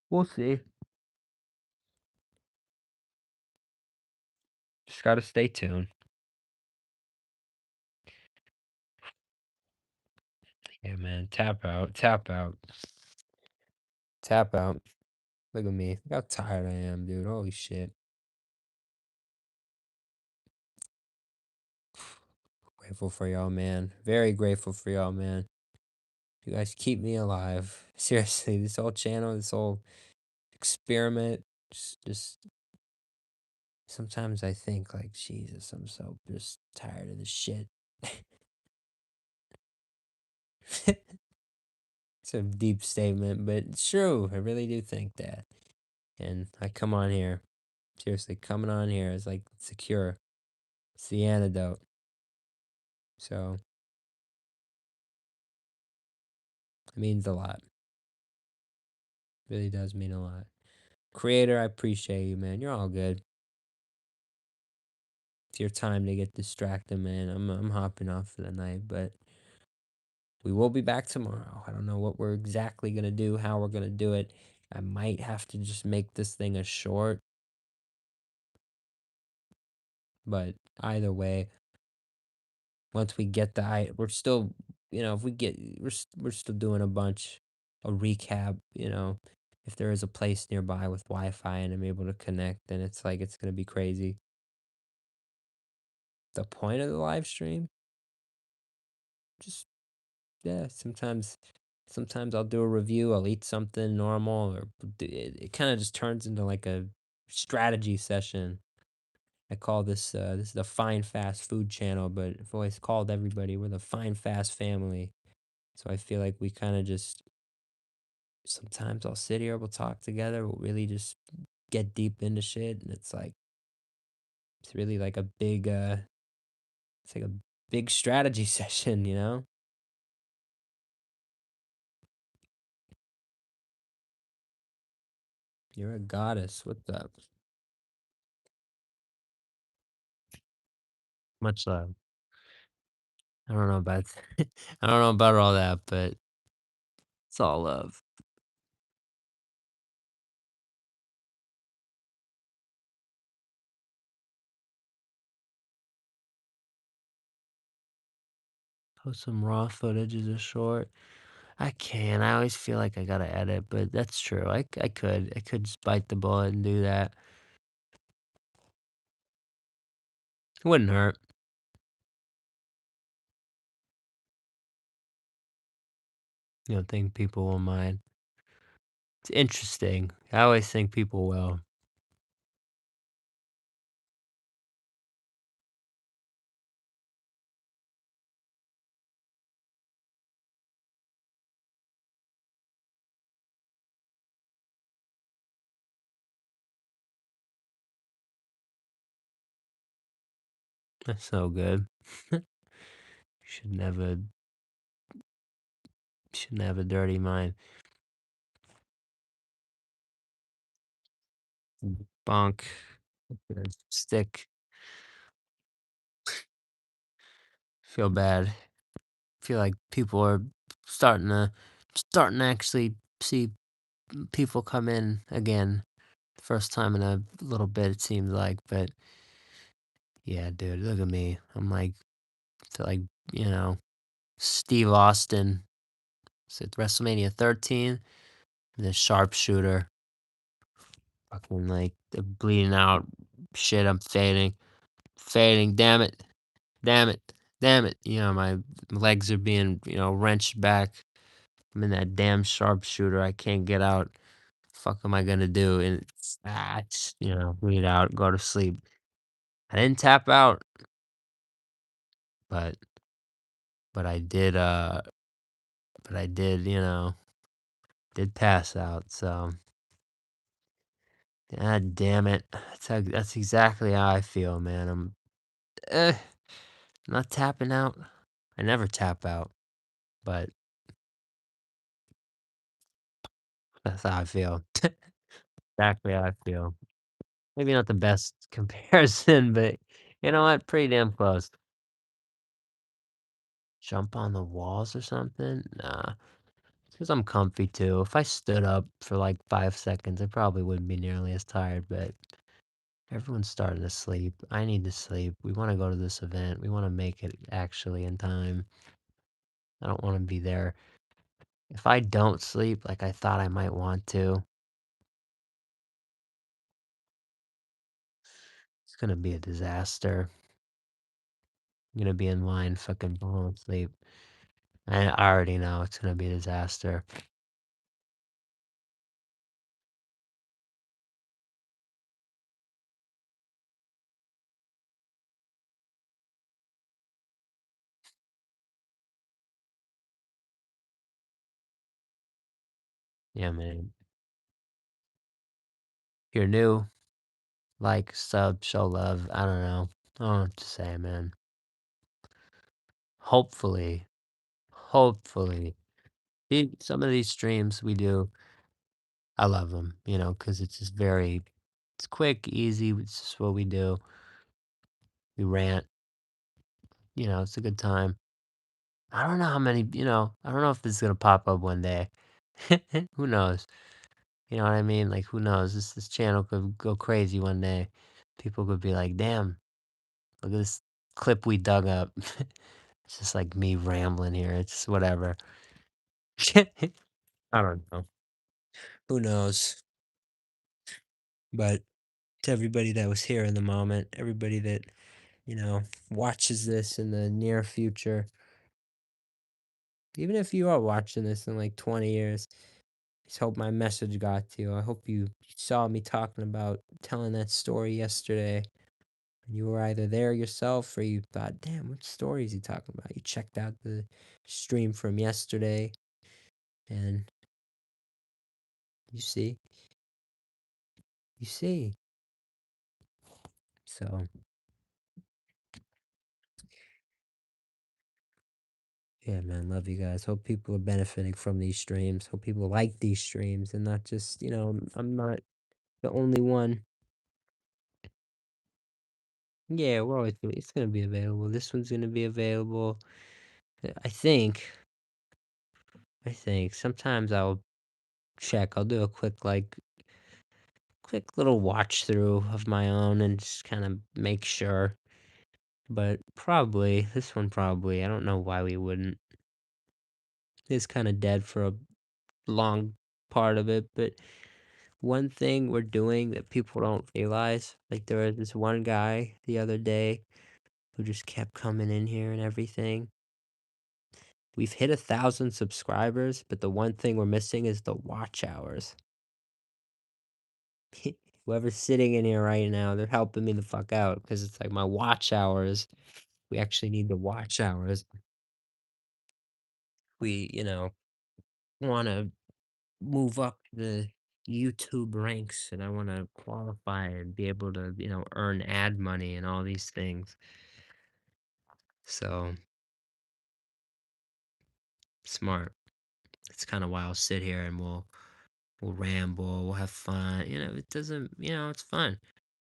we'll see. Just gotta stay tuned. Yeah, man. Tap out. Tap out. Tap out. Look at me. Look how tired I am, dude. Holy shit. Grateful for y'all, man. Very grateful for y'all, man. You guys keep me alive. Seriously, this whole channel, this whole experiment, just sometimes I think like, Jesus, I'm so just tired of this shit. It's a deep statement, but it's true. I really do think that. And I come on here. Seriously, coming on here is like it's a cure. It's the antidote. So it means a lot. Really does mean a lot. Creator, I appreciate you, man. You're all good. It's your time to get distracted, man. I'm hopping off for the night, but we will be back tomorrow. I don't know what we're exactly gonna do, how we're gonna do it. I might have to just make this thing a short, but either way, once we get we're still, if we get, we're still doing a recap. If there is a place nearby with Wi-Fi and I'm able to connect, then it's like it's gonna be crazy. The point of the live stream, just yeah, sometimes I'll do a review, I'll eat something normal, or it kind of just turns into like a strategy session. I call this is the Fine Fast Food channel, but I've always called everybody we're the Fine Fast family. So I feel like we kind of just sometimes I'll sit here, we'll talk together, we'll really just get deep into shit, and it's really like it's like a big strategy session. You're a goddess. What's up? Much love. I don't know about I don't know about all that, but it's all love. Post some raw footage as a short. I can. I always feel like I gotta edit, but that's true. I could just bite the bullet and do that. It wouldn't hurt. You don't think people will mind. It's interesting. I always think people will. That's so good. Shouldn't have a dirty mind. Bonk. Good. Stick. Feel bad. Feel like people are starting to actually see people come in again. First time in a little bit, it seems like, but yeah, dude, look at me. I'm like, feel like, you know, Steve Austin. It's at WrestleMania 13, and the sharpshooter. Fucking like the bleeding out. Shit, I'm fading. Fading. Damn it. Damn it. Damn it. My legs are being, wrenched back. I'm in that damn sharpshooter. I can't get out. Fuck am I gonna do? And bleed out, go to sleep. I didn't tap out, but but I did but I did, did pass out. So god damn it. That's exactly how I feel, man. I'm eh, not tapping out. I never tap out, but that's how I feel. Exactly how I feel. Maybe not the best comparison, but you know what? Pretty damn close. Jump on the walls or something? Nah, because I'm comfy too. If I stood up for like 5 seconds, I probably wouldn't be nearly as tired, but everyone's starting to sleep. I need to sleep. We want to go to this event. We want to make it actually in time. I don't want to be there. If I don't sleep like I thought I might want to, it's gonna be a disaster. I'm gonna be in line fucking falling asleep. I already know it's gonna be a disaster. Yeah, man. If you're new, like, sub, show love. I don't know. I don't know what to say, man. Hopefully, hopefully, some of these streams we do, I love them, because it's just it's quick, easy. It's just what we do. We rant, it's a good time. I don't know how many, I don't know if this is gonna pop up one day. Who knows? You know what I mean? Like, who knows? This channel could go crazy one day. People could be like, "Damn, look at this clip we dug up." It's just like me rambling here. It's whatever. I don't know. Who knows? But to everybody that was here in the moment, everybody that, you know, watches this in the near future, even if you are watching this in like 20 years, I just hope my message got to you. I hope you saw me talking about telling that story yesterday. And you were either there yourself or you thought, damn, what story is he talking about? You checked out the stream from yesterday and you see, you see. So, yeah, man, love you guys. Hope people are benefiting from these streams. Hope people like these streams and not just, I'm not the only one. Yeah, it's gonna be available. This one's gonna be available. I think. I think. Sometimes I'll check. I'll do a quick little watch through of my own and just kind of make sure. But probably, this one probably. I don't know why we wouldn't. is kinda dead for a long part of it, but one thing we're doing that people don't realize, like, there was this one guy the other day who just kept coming in here and everything. We've hit 1,000 subscribers, but the one thing we're missing is the watch hours. Whoever's sitting in here right now, they're helping me the fuck out because it's like my watch hours. We actually need the watch hours. We, want to move up the YouTube ranks and I want to qualify and be able to, earn ad money and all these things. So smart. It's kind of why I'll sit here and we'll ramble, we'll have fun. It doesn't, it's fun.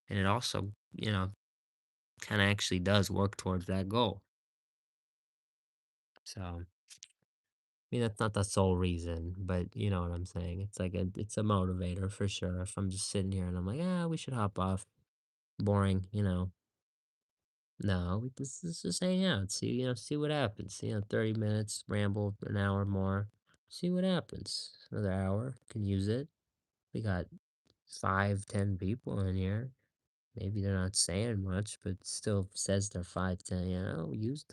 And it also, kind of actually does work towards that goal. So mean, that's not the sole reason, but you know what I'm saying. It's a motivator for sure. If I'm just sitting here and I'm like, ah, we should hop off. Boring, No, let's just hang out. See what happens. 30 minutes, ramble, an hour more. See what happens. Another hour, can use it. We got 5, 10 people in here. Maybe they're not saying much, but still says they're 5, 10. Use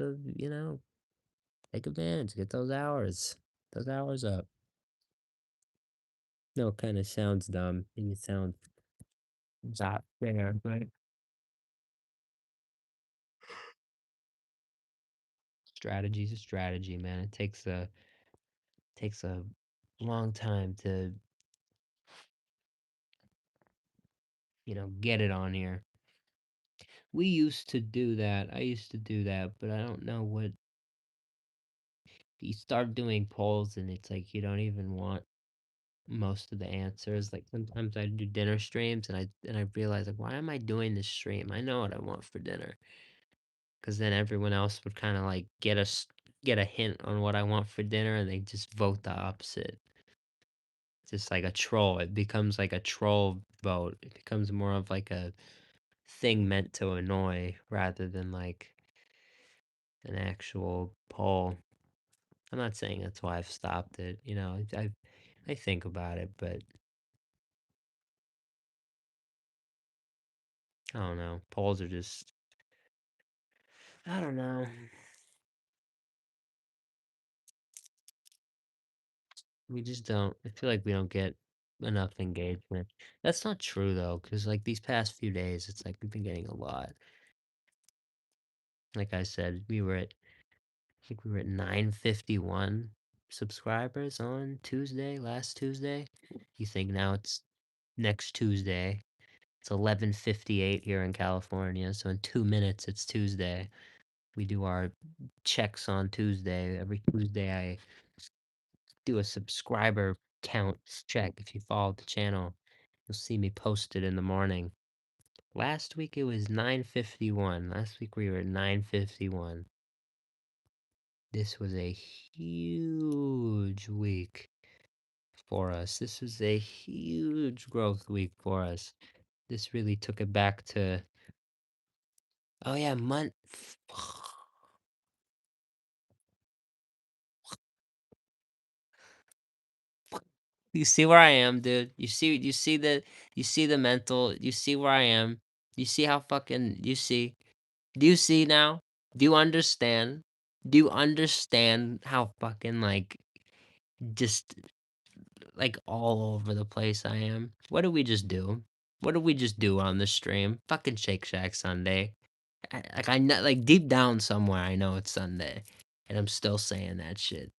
take advantage, get those hours up. No, it kinda sounds dumb, and it sounds not fair, but strategy's a strategy, man. It takes a long time to, get it on here. We used to do that. I used to do that, but I don't know what you start doing polls and it's like you don't even want most of the answers. Like sometimes I do dinner streams and I realize like why am I doing this stream? I know what I want for dinner. 'Cause then everyone else would kinda, like, get a hint on what I want for dinner, and they just vote the opposite. Just like a troll, it becomes like a troll vote. It becomes more of like a thing meant to annoy rather than, like, an actual poll. I'm not saying that's why I've stopped it, I think about it, but I don't know. Polls are just I don't know. We just don't I feel like we don't get enough engagement. That's not true though, because like these past few days, it's like we've been getting a lot. Like I said, I think we were at 951 subscribers on Tuesday, last Tuesday. You think now it's next Tuesday. It's 11:58 here in California, so in 2 minutes it's Tuesday. We do our checks on Tuesday. Every Tuesday I do a subscriber count check. If you follow the channel, you'll see me post it in the morning. Last week it was 9:51. Last week we were at 9:51. This was a huge week for us. This was a huge growth week for us. This really took it back to, oh yeah, month. You see where I am, dude. You see the mental. You see where I am. You see how fucking you see. Do you see now? Do you understand? Do you understand how fucking just all over the place I am? What did we just do? What did we just do on the stream? Fucking Shake Shack Sunday. I know, like deep down somewhere, I know it's Sunday, and I'm still saying that shit.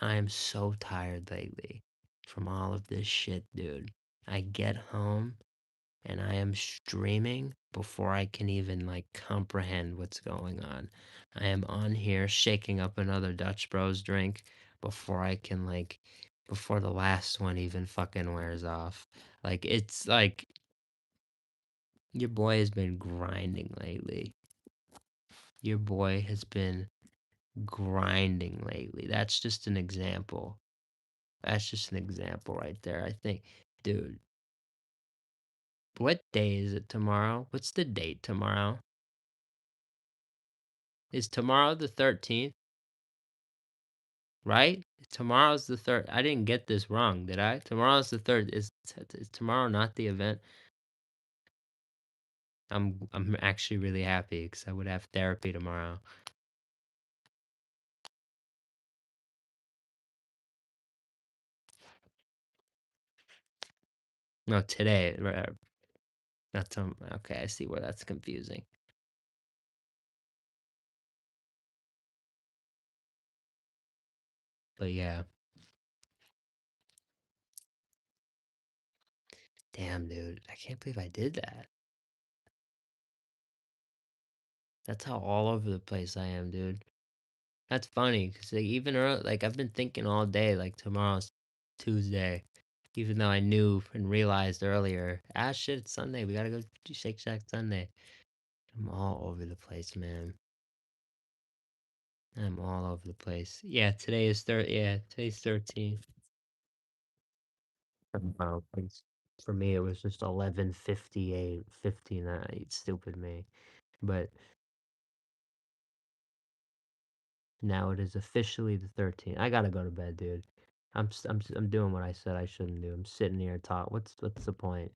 I am so tired lately from all of this shit, dude. I get home and I am streaming before I can even comprehend what's going on. I am on here shaking up another Dutch Bros drink before I can before the last one even fucking wears off. It's like your boy has been grinding lately. Your boy has been grinding lately. That's just an example. That's just an example right there. I think, dude, what day is it tomorrow? What's the date tomorrow? Is tomorrow the 13th? right? Tomorrow's the third. I didn't get this wrong, did I? Tomorrow's the third. Is tomorrow not the event? I'm actually really happy because I would have therapy tomorrow. No, today. Not okay, I see where that's confusing. But yeah, damn, dude, I can't believe I did that. That's how all over the place I am, dude. That's funny because like, even early, like I've been thinking all day, like tomorrow's Tuesday, even though I knew and realized earlier, ah, shit, it's Sunday. We gotta go to Shake Shack Sunday. I'm all over the place, man. I'm all over the place. Yeah, today is Yeah, today's 13th. Wow, for me, it was just 11:58, 59. Stupid me. But now it is officially the 13th. I gotta go to bed, dude. I'm doing what I said I shouldn't do. I'm sitting here talk. What's the point?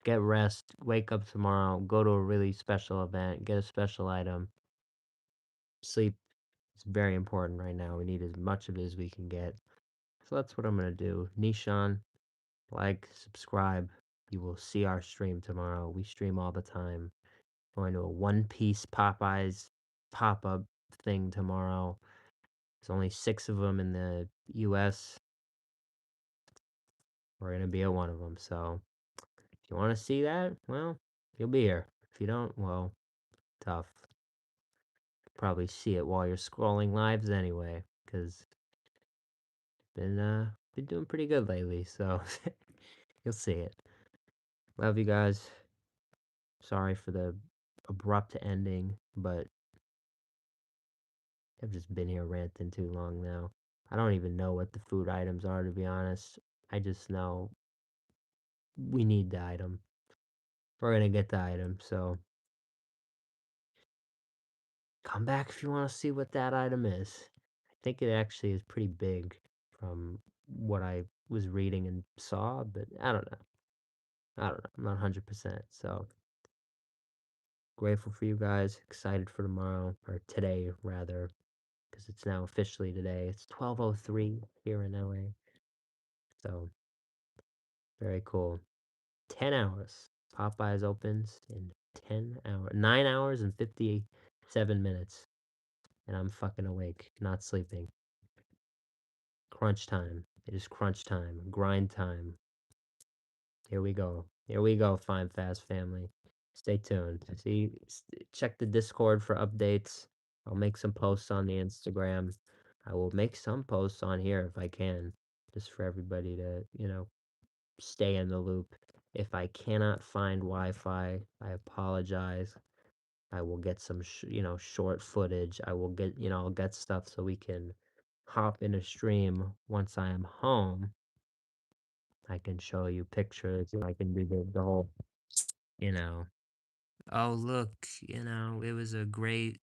Get rest. Wake up tomorrow. Go to a really special event. Get a special item. Sleep. It's very important right now. We need as much of it as we can get. So that's what I'm gonna do. Nishan, like, subscribe. You will see our stream tomorrow. We stream all the time. Going to a One Piece Popeyes pop-up thing tomorrow. There's only 6 of them in the US. We're gonna be at one of them. So if you want to see that, well, you'll be here. If you don't, well, tough. Probably see it while you're scrolling lives anyway, because been doing pretty good lately. So you'll see it. Love you guys. Sorry for the abrupt ending, but I've just been here ranting too long now. I don't even know what the food items are, to be honest. I just know we need the item. We're gonna get the item, so come back if you want to see what that item is. I think it actually is pretty big from what I was reading and saw, but I don't know. I don't know. I'm not 100%. So grateful for you guys. Excited for tomorrow, or today, rather, because it's now officially today. It's 12:03 here in LA. So very cool. 10 hours. Popeyes opens in 10 hours. 9 hours and 57 minutes. And I'm fucking awake, not sleeping. Crunch time. It is crunch time. Grind time. Here we go. Here we go, Fine Fast family. Stay tuned. Check the Discord for updates. I'll make some posts on the Instagram. I will make some posts on here if I can, just for everybody to, stay in the loop. If I cannot find Wi-Fi, I apologize. I will get some, short footage. I will get, I'll get stuff so we can hop in a stream once I am home. I can show you pictures. I can do the whole, you know. Oh, look, it was a great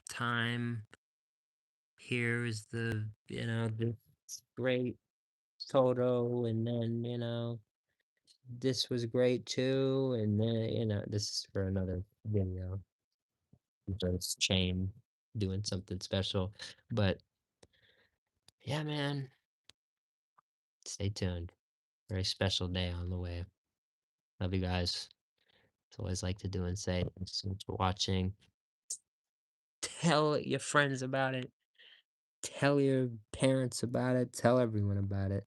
time. Here is this great photo, and then, this was great too, and then, this is for another video. Just chain doing something special. But yeah, man, stay tuned. Very special day on the way. Love you guys. It's always like to do and say. Thanks so much for watching. Tell your friends about it. Tell your parents about it. Tell everyone about it.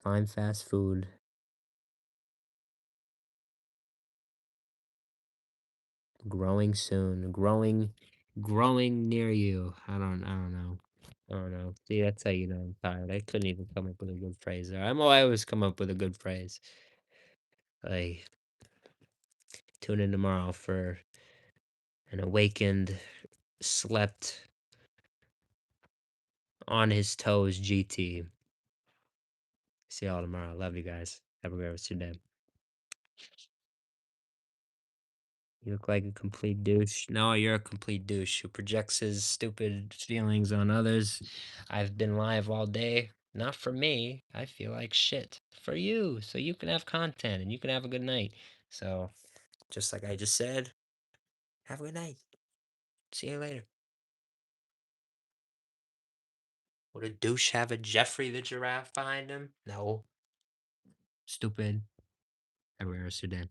Find fast food. Growing soon. Growing near you. I don't know. I don't know. See, that's how you know I'm tired. I couldn't even come up with a good phrase there. I always come up with a good phrase. Like, tune in tomorrow for an awakened, slept on his toes GT. See y'all tomorrow. Love you guys. Have a great rest of your day. You look like a complete douche. No, you're a complete douche who projects his stupid feelings on others. I've been live all day. Not for me. I feel like shit. For you, so you can have content and you can have a good night. So, just like I just said, have a good night. See you later. Would a douche have a Jeffrey the giraffe behind him? No. Stupid. Everywhere, Sudan.